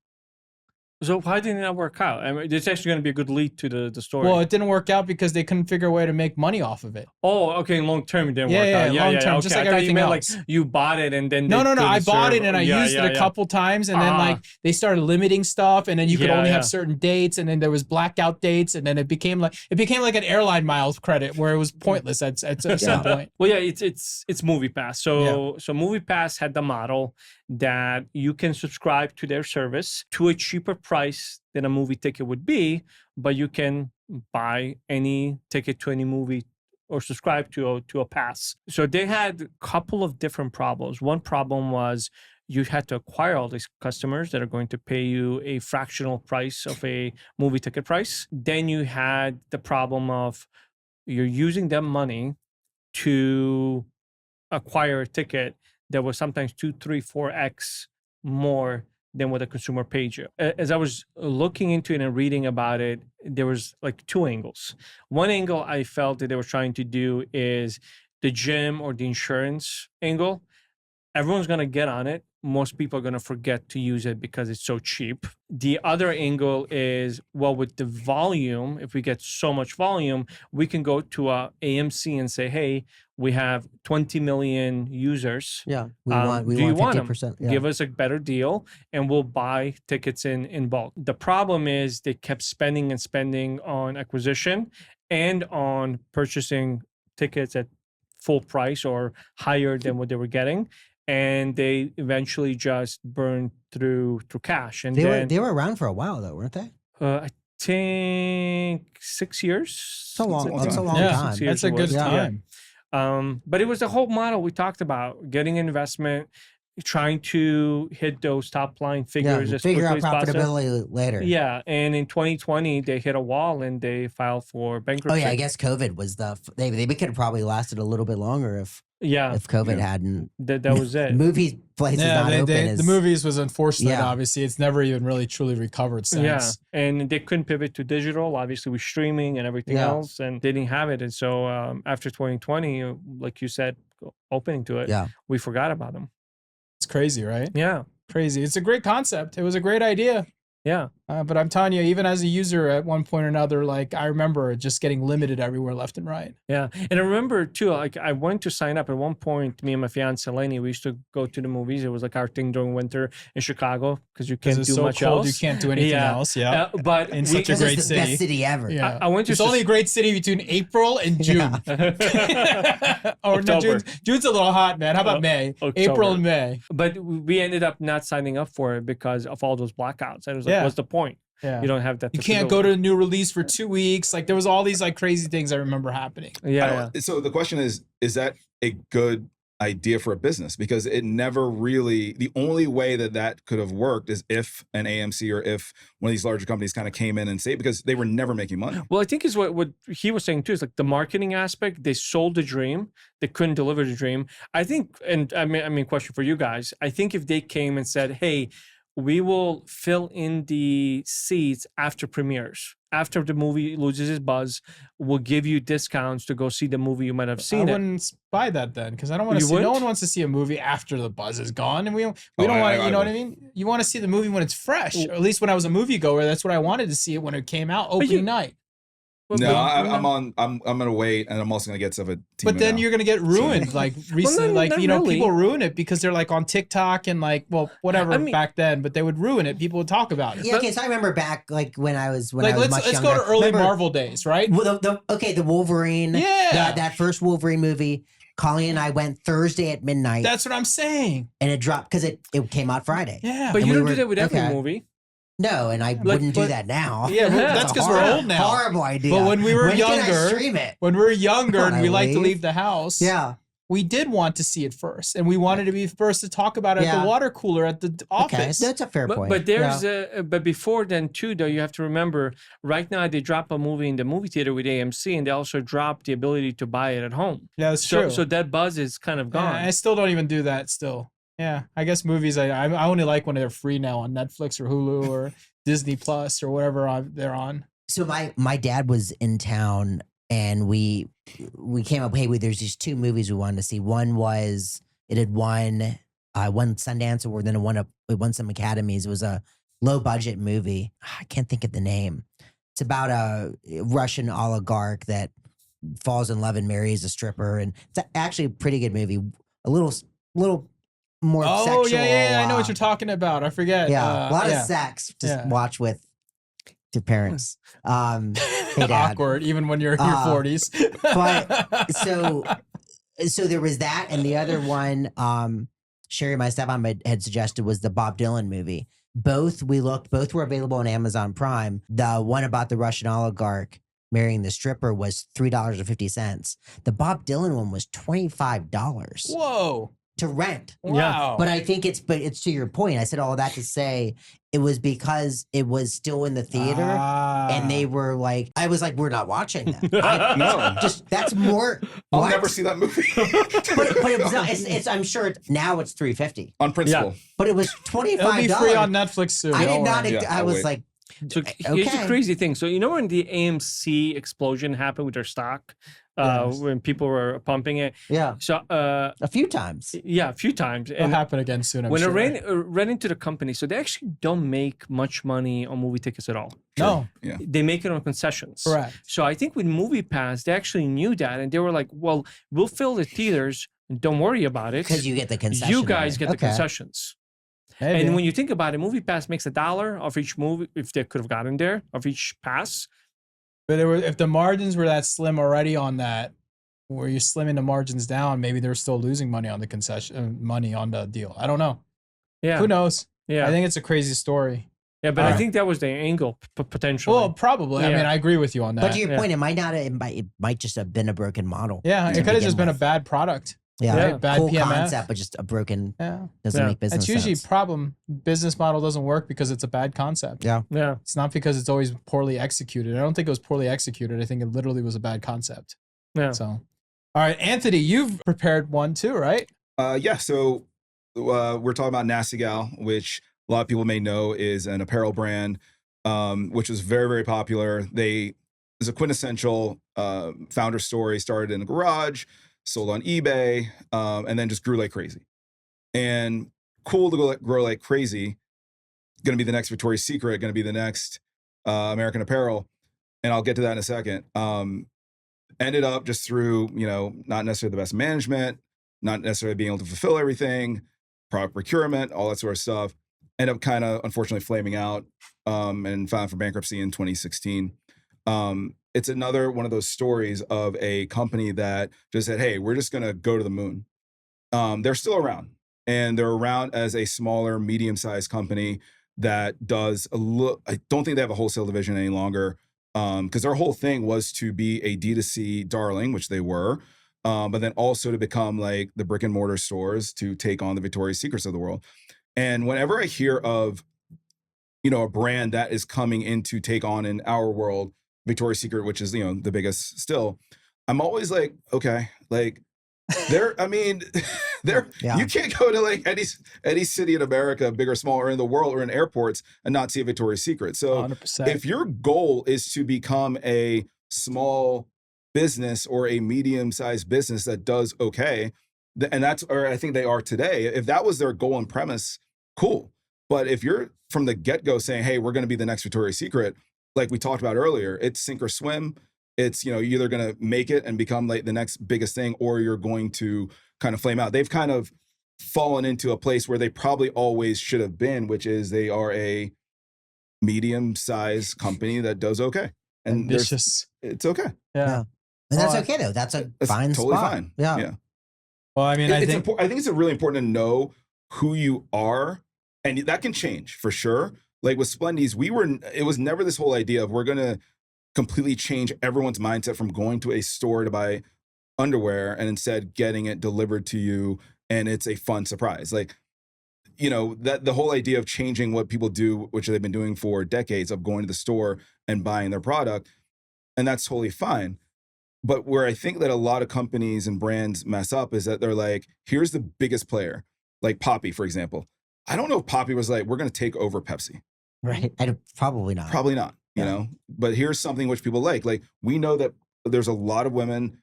So why didn't that work out? I mean, it's actually going to be a good lead to the story.
Well, it didn't work out because they couldn't figure a way to make money off of it.
Oh, okay. Long term, it didn't work out.
Yeah, long term,
okay.
just like
I thought
everything
you meant
else.
like you bought it and then
No. I bought it and I used it a couple times, and then like they started limiting stuff, and then you could only have certain dates, and then there was blackout dates, and then it became like an airline miles credit where it was pointless at some point.
Well, yeah, it's MoviePass. So MoviePass had the model that you can subscribe to their service to a cheaper price than a movie ticket would be, but you can buy any ticket to any movie or subscribe to a pass. So they had a couple of different problems. One problem was you had to acquire all these customers that are going to pay you a fractional price of a movie ticket price. Then you had the problem of you're using them money to acquire a ticket that was sometimes 2, 3, 4x more than what the consumer paid you. As I was looking into it and reading about it, there was like two angles. One angle I felt that they were trying to do is the gym or the insurance angle. Everyone's going to get on it. Most people are going to forget to use it because it's so cheap. The other angle is, well, with the volume, if we get so much volume, we can go to a AMC and say, hey, we have 20 million users.
Yeah, we want 50%. Yeah.
Give us a better deal and we'll buy tickets in bulk. The problem is they kept spending on acquisition and on purchasing tickets at full price or higher than what they were getting. And they eventually just burned through cash. And
they were around for a while though, weren't they?
I think 6 years.
That's a long time.
That's a good time.
But it was the whole model we talked about: getting investment, trying to hit those top line figures as
figure out
quickly as possible.
profitability later.
Yeah, and in 2020 they hit a wall and they filed for bankruptcy.
Oh yeah, I guess COVID was they could have probably lasted a little bit longer if COVID hadn't.
That was it.
Movie places not open.
The movies was unfortunate. Obviously, it's never even really truly recovered since.
Yeah, and they couldn't pivot to digital, obviously with streaming and everything else, and they didn't have it. And so after 2020, like you said, opening to it, we forgot about them.
It's crazy, right?
Yeah,
crazy. It's a great concept. It was a great idea.
Yeah.
But I'm telling you, even as a user at one point or another, like I remember just getting limited everywhere left and right.
Yeah. And I remember too, like I went to sign up at one point, me and my fiance Lenny, we used to go to the movies. It was like our thing during winter in Chicago because you can't do much
cold,
else.
You can't do anything else. Yeah.
But
in such a great city.
Best city ever.
Yeah.
I went to
it's only a great city between April and June. No, June's a little hot, man. How about May?
October.
April and May.
But we ended up not signing up for it because of all those blackouts. I was like, what's the point?
Yeah.
You don't have that.
You can't go to a new release for 2 weeks. Like there was all these like crazy things I remember happening.
Yeah.
So the question is that a good idea for a business? Because it never really, the only way that could have worked is if an AMC or if one of these larger companies kind of came in and saved, because they were never making money.
Well, I think is what he was saying too, is like the marketing aspect. They sold the dream. They couldn't deliver the dream. I think, and I mean, question for you guys. I think if they came and said, hey, we will fill in the seats after premieres. After the movie loses its buzz, we'll give you discounts to go see the movie you might have seen.
I wouldn't buy that then, because I don't want to see. No one wants to see a movie after the buzz is gone, and we don't want to. You know what I mean? You want to see the movie when it's fresh. Or at least when I was a moviegoer, that's what I wanted to see it when it came out opening night.
No, I'm gonna wait, and I'm also gonna get stuff at.
But then you're gonna get ruined, like recently, people ruin it because they're like on TikTok and like, whatever back then. But they would ruin it. People would talk about it.
Yeah, okay. So I remember back like when I was much younger.
Let's go to early Marvel days, right?
The Wolverine. Yeah, that first Wolverine movie. Colleen and I went Thursday at midnight.
That's what I'm saying.
And it dropped because it came out Friday.
Yeah,
but you don't do that with every movie.
No, and I wouldn't do that now.
Yeah, that's because we're old now.
Horrible idea.
But when we were
When can I
younger,
stream it?
when we were younger
When
and
I
we liked to
leave?
leave the house,
Yeah.
we did want to see it first, and we wanted to be first to talk about it at
Yeah.
the water cooler at the
Okay,
office.
that's a fair point.
But there's but before then too, though, you have to remember right now they drop a movie in the movie theater with AMC, and they also drop the ability to buy it at home.
Yeah, that's
So
true.
so that buzz is kind of
Yeah,
gone.
I still don't even do that. Still, yeah. I guess movies I only like when they're free now on Netflix or Hulu or Disney Plus or whatever they're on.
So my dad was in town, and we came up. Hey, there's these two movies we wanted to see. One was it had won Sundance Award, then it won some Academies. It was a low budget movie. I can't think of the name. It's about a Russian oligarch that falls in love and marries a stripper, and it's actually a pretty good movie. A little more sexual.
Oh yeah. I know what you're talking about. I forget.
Yeah, a lot of sex. Just watch with your parents. Hey, Dad.
Awkward, even when you're in your 40s.
But so there was that, and the other one, Sherry, my stepmom, had suggested was the Bob Dylan movie. Both were available on Amazon Prime. The one about the Russian oligarch marrying the stripper was $3.50. The Bob Dylan one was $25
Whoa.
to rent.
Wow.
But I think it's to your point. I said all that to say it was because it was still in the theater, and they were like, I was like, we're not watching that.
No.
That's more.
I'll
what?
never see that movie.
But it was not, I'm sure now it's $3.50.
On principle.
But it was $25.
It'll be free on Netflix soon.
I
Don't
did not.
worry.
Yeah,
I
I'll
was
wait.
like,
So here's the
okay.
crazy thing. So you know when the AMC explosion happened with their stock,
Yes.
when people were pumping it.
yeah,
So
a few times.
yeah, a few times.
It'll happen again soon. I'm
when
sure.
I ran into the company, so they actually don't make much money on movie tickets at all.
No,
Yeah.
They make it on concessions.
correct.
So I think with MoviePass, they actually knew that, and they were like, "Well, we'll fill the theaters. Don't worry about it.
Because you get the concession.
You guys get the
Okay.
concessions."
Maybe.
And when you think about it, MoviePass makes $1 off each movie, if they could have gotten there, of each pass.
But if the margins were that slim already on that, where you're slimming the margins down, maybe they're still losing money on the concession, money on the deal. I don't know.
Yeah.
Who knows?
Yeah.
I think it's a crazy story.
Yeah, but I
Alright.
think that was the angle potentially.
Well, probably. I
Yeah.
mean, I agree with you on that.
But to your
Yeah.
point, it might just have been a broken model.
yeah, it
to
could have just
begin
been a
with.
bad product.
Yeah,
Yeah.
Bad
cool
PMF.
concept, but just a broken.
Yeah.
Doesn't
Yeah.
make business
That's usually
sense.
problem. Business model doesn't work because it's a bad concept.
Yeah.
yeah.
It's not because it's always poorly executed. I don't think it was poorly executed. I think it literally was a bad concept.
Yeah.
So, all right, Anthony, you've prepared one too, right?
Yeah. So we're talking about Nasty Gal, which a lot of people may know is an apparel brand, which was very, very popular. It's a quintessential founder story. Started in a garage, sold on eBay, and then just grew like crazy. And cool to grow like crazy. Going to be the next Victoria's Secret. Going to be the next American Apparel, and I'll get to that in a second. Ended up just through, not necessarily the best management, not necessarily being able to fulfill everything, product procurement, all that sort of stuff. End up kind of unfortunately flaming out and filed for bankruptcy in 2016. It's another one of those stories of a company that just said, hey, we're just going to go to the moon. They're still around, and they're around as a smaller, medium-sized company that does I don't think they have a wholesale division any longer. Because their whole thing was to be a D2C darling, which they were, but then also to become like the brick and mortar stores to take on the Victoria's Secrets of the world. And whenever I hear of, a brand that is coming in to take on in our world, Victoria's Secret, which is, the biggest still, I'm always like, okay, like
Yeah.
you can't go to like any city in America, big or small, or in the world, or in airports, and not see a Victoria's Secret. So
100%.
if your goal is to become a small business or a medium-sized business that does okay, and I think they are today, if that was their goal and premise, cool. But if you're from the get-go saying, hey, we're going to be the next Victoria's Secret, like we talked about earlier, it's sink or swim. It's, you're either going to make it and become like the next biggest thing, or you're going to kind of flame out. They've kind of fallen into a place where they probably always should have been, which is they are a medium-sized company that does okay. And
Ambitious.
it's okay.
Yeah.
And that's
Oh,
okay though. That's a
It's
fine
totally
spot.
fine.
Yeah.
Yeah.
Well, I mean, I think
I think it's really important to know who you are, and that can change for sure. Like with Splendies, it was never this whole idea of we're going to completely change everyone's mindset from going to a store to buy underwear and instead getting it delivered to you and it's a fun surprise. Like, you know, that the whole idea of changing what people do, which they've been doing for decades, of going to the store and buying their product, and that's totally fine. But where I think that a lot of companies and brands mess up is that they're like, here's the biggest player, like Poppy, for example. I don't know if Poppy was like, we're going to take over Pepsi.
Right. Probably not.
Probably not, you know, but here's something which people like. Like, we know that there's a lot of women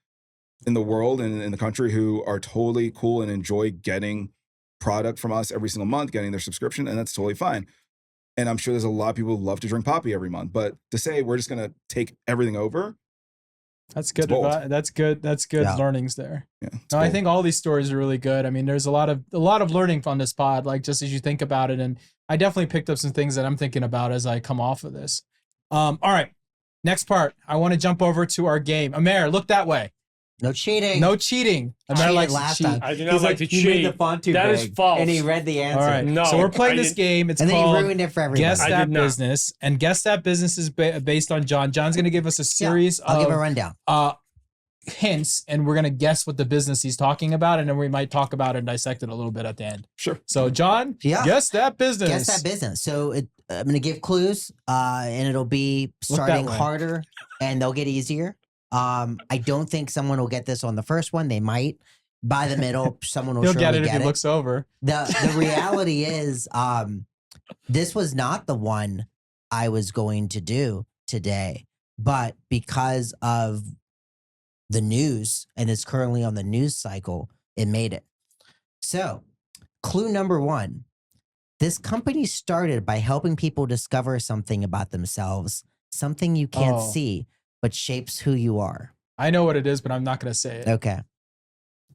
in the world and in the country who are totally cool and enjoy getting product from us every single month, getting their subscription, and that's totally fine. And I'm sure there's a lot of people who love to drink Poppy every month, but to say we're just going to take everything over.
That's good. That's good. That's good learnings there.
Yeah,
no, I think all these stories are really good. I mean, there's a lot of learning on this pod, like just as you think about it. And I definitely picked up some things that I'm thinking about as I come off of this. All right. Next part. I want to jump over to our game. Amer, look that way.
No cheating.
No cheating. Amer likes to cheat.
I do not like to cheat.
He made the font too
that
big,
is false.
and he read the answer.
All right.
No,
so we're playing this game. It's
and
called
then he ruined it for everybody.
Guess That Business. And Guess That Business is based on John. John's going to give us a series
I'll give a rundown.
Hints, and we're going to guess what the business he's talking about, and then we might talk about it and dissect it a little bit at the end.
Sure.
So, John, Guess That Business.
Guess That Business. So I'm going to give clues, and it'll be starting harder, and they'll get easier. I don't think someone will get this on the first one. They might. By the middle, someone will
He'll
surely
get it
get
if he looks over.
The reality is, this was not the one I was going to do today, but because of the news, and it's currently on the news cycle, it made it. So, clue number one. This company started by helping people discover something about themselves, something you can't see, but shapes who you are.
I know what it is, but I'm not going to say it.
Okay.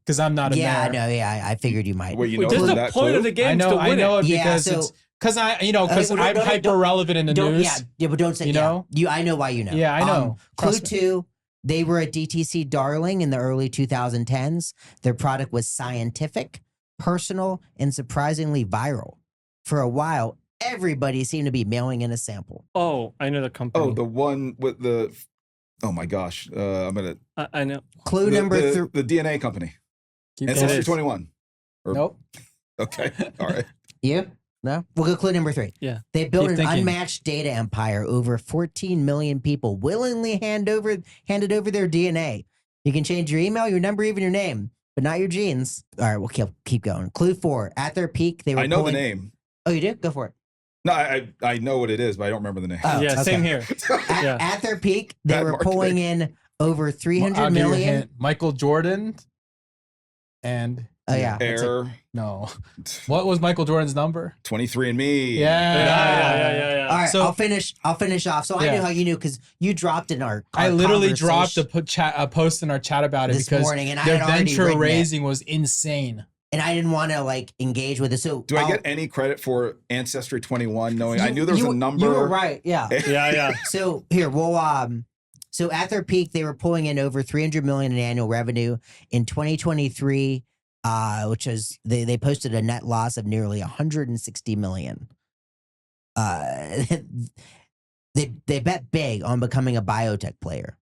Because I'm not a
Yeah,
mayor.
I know. Yeah, I figued you might.
Well, you know,
This is
from
the
that
point
clue?
of the game.
I know it
Yeah,
because
so-
it's because I'm
don't-
hyper relevant in the
Don't,
news.
yeah, but don't say,
You know?
I know why you know.
Yeah, I know.
Clue
Trust me.
2, they were a DTC darling in the early 2010s. Their product was scientific, personal, and surprisingly viral. For a while, everybody seemed to be mailing in a sample.
Oh, I know the company.
Oh, the one with the, oh my gosh. I'm going to.
I know.
Clue number 3.
The DNA company.
Keep going.
Ancestry 21.
Nope.
Okay. All right.
You? No? We'll go clue number 3.
Yeah.
They built
Keep
an
thinking.
unmatched data empire. Over 14 million people willingly handed over their DNA. You can change your email, your number, even your name, but not your genes. All right, we'll keep going. Clue 4. At their peak, they were
I know the name.
Oh, you do? Go for it.
No, I know what it is, but I don't remember the name.
Oh,
Yeah,
okay.
same here. Yeah.
At their peak, they
Bad
were
marketing.
pulling in over
I'll
300
give you a
million.
hint. Michael Jordan and
Oh, yeah. that's it.
Air
no. What was Michael Jordan's number?
23andMe.
Yeah.
All right,
So-
I'll finish off. So I
Yeah.
knew how you knew because you dropped in our
I literally dropped
conversation
a post in our chat about it
this
because
morning, and I
their
had already
venture
written it,
raising was insane.
and I didn't want to like engage with it. So
Do I
I'll-
get any credit for Ancestry 21 knowing I knew there was
you,
a number?
You were right. Yeah.
Yeah.
So here, so at their peak, they were pulling in over 300 million in annual revenue. In 2023, which is they posted a net loss of nearly 160 million. They bet big on becoming a biotech player,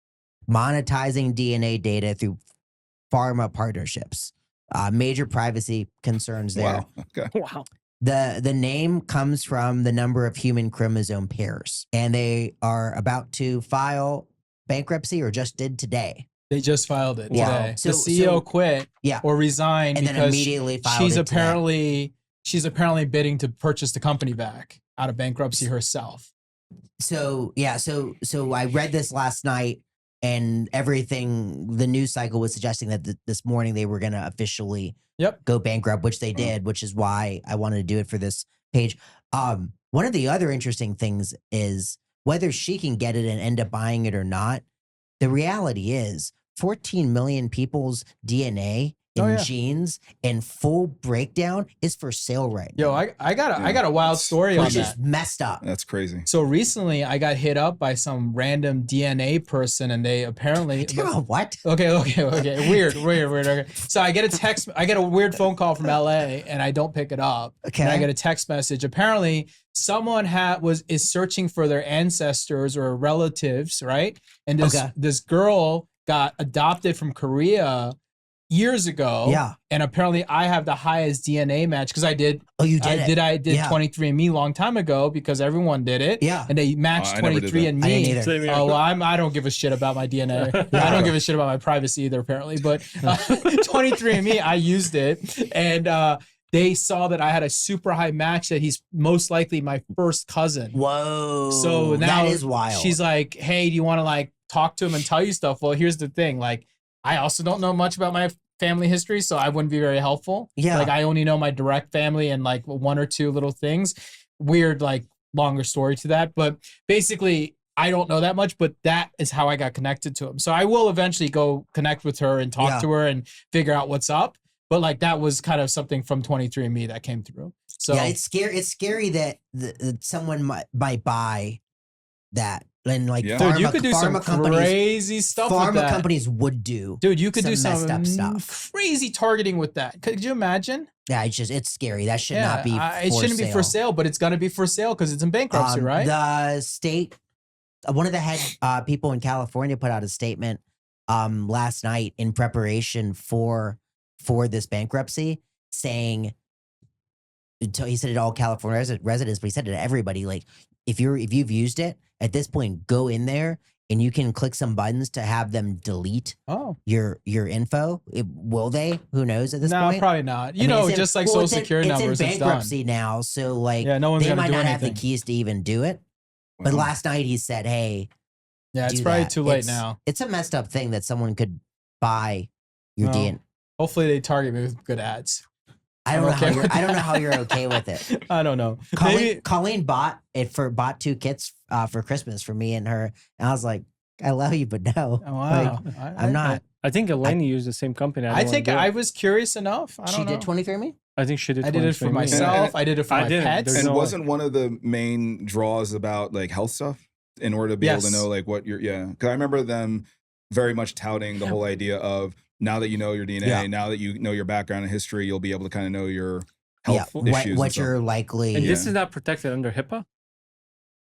monetizing DNA data through pharma partnerships. Major privacy concerns there.
Wow. Okay.
Wow.
The name comes from the number of human chromosome pairs, and they are about to file bankruptcy, or just did today.
They just filed it
Yeah.
today.
So-
the CEO quit
Yeah.
or resigned
And then
because
immediately filed
she's
it today.
apparently bidding to purchase the company back out of bankruptcy herself.
So yeah, so I read this last night, and everything. The news cycle was suggesting that this morning they were going to officially go bankrupt, which they did, which is why I wanted to do it for this page. One of the other interesting things is whether she can get it and end up buying it or not. The reality is, 14 million people's DNA in
Oh, yeah.
jeans and full breakdown is for sale right
Yo,
now.
I got a wild story on
Which is
that.
messed up.
That's crazy.
So recently I got hit up by some random DNA person and they apparently
What?
Okay. Weird. Okay. So I get a weird phone call from LA and I don't pick it up.
Okay.
And I get a text message. Apparently someone is searching for their ancestors or relatives, right? And this girl got adopted from Korea years ago.
Yeah.
And apparently I have the highest DNA match because I did.
Oh, you did
I
it?
did
Yeah.
23andMe long time ago because everyone did it.
Yeah.
And they matched
I never did that.
23andMe.
I didn't either.
Same here.
Oh, well, I don't give a shit about my DNA. I don't give a shit about my privacy either, apparently. But 23andMe, I used it. And they saw that I had a super high match that he's most likely my first cousin.
Whoa.
So now
that is wild.
She's like, hey, do you want to like talk to him and tell you stuff? Well, here's the thing. Like, I also don't know much about my family history, so I wouldn't be very helpful.
Yeah.
Like, I only know my direct family and like one or two little things. Weird, like longer story to that. But basically, I don't know that much, but that is how I got connected to him. So I will eventually go connect with her and talk to her and figure out what's up. But like that was kind of something from 23andMe that came through. So
yeah, it's scary. It's scary that someone might buy that. And like,
Yeah.
dude, you could do some
companies,
crazy stuff with
pharma
that.
companies would do.
Dude, you could do
some messed
some
up stuff.
crazy targeting with that. Could you imagine?
Yeah, it's scary. That should not be.
It shouldn't be for sale, but it's gonna be for sale because it's in bankruptcy, right?
The state, one of the head people in California put out a statement last night in preparation for this bankruptcy, saying, he said it to all California residents, but he said it to everybody. Like, if you've used it at this point, go in there and you can click some buttons to have them delete your info. Will they? Who knows at this point?
No, probably not.
I mean,
Just like social security numbers.
It's in bankruptcy now, so like,
no one's
they
gonna
might
do
not have the
anything.
keys to even do it. But
Wow.
last night he said, "Hey,
Yeah, it's
do
probably
that."
too late now.
It's a messed up thing that someone could buy your
No.
DNA.
Hopefully they target me with good ads.
I don't know
okay with
I don't know how you're okay with it.
I don't know.
Colleen bought 2 kits for Christmas for me and her, and I was like, I love you, but no.
Oh, wow.
Like, I'm not.
I think Eleni used the same company.
I think I was curious enough. I don't
She
know.
did 23andMe?
I think she did.
I did it for
23andMe.
myself. I did it for
I
my
didn't.
pets.
There's
And
no way.
wasn't one of the main draws about like health stuff in order to be able to
Yes.
know like what you're, because I remember them very much touting the whole idea of now that you know your DNA,
Yeah.
now that you know your background and history, you'll be able to kind of know your health issues.
What
and stuff.
you're likely.
And
Yeah.
this is not protected under HIPAA.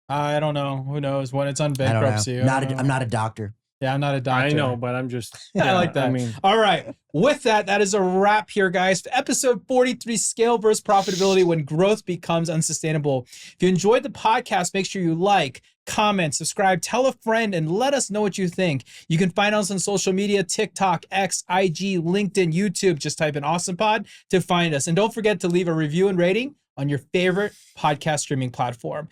I don't know. Who knows when it's on
I don't
bankruptcy?
know. I'm not a doctor.
Yeah, I'm not a doctor.
I know, but I'm just.
I like that.
I mean,
All right. With that, that is a wrap here, guys. Episode 43, Scale versus Profitability when Growth Becomes Unsustainable. If you enjoyed the podcast, make sure you like, comment, subscribe, tell a friend, and let us know what you think. You can find us on social media, TikTok, X, IG, LinkedIn, YouTube. Just type in ASOM Pod to find us. And don't forget to leave a review and rating on your favorite podcast streaming platform.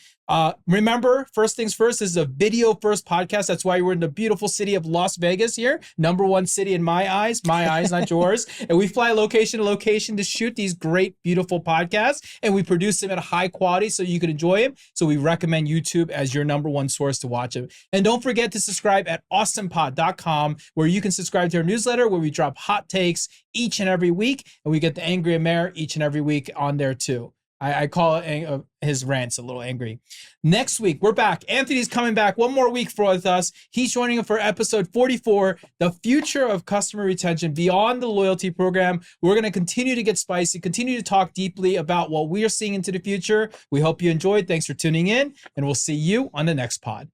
Remember, first things first, this is a video first podcast. That's why we're in the beautiful city of Las Vegas here. #1 city in my eyes, not yours. And we fly location to location to shoot these great, beautiful podcasts. And we produce them at a high quality so you can enjoy them. So we recommend YouTube as your #1 source to watch them. And don't forget to subscribe at asompod.com, where you can subscribe to our newsletter where we drop hot takes each and every week. And we get the Angry Mayor each and every week on there too. I call it his rants a little angry. Next week, we're back. Anthony's coming back one more week with us. He's joining us for episode 44, the future of customer retention beyond the loyalty program. We're going to continue to get spicy, continue to talk deeply about what we are seeing into the future. We hope you enjoyed. Thanks for tuning in, and we'll see you on the next pod.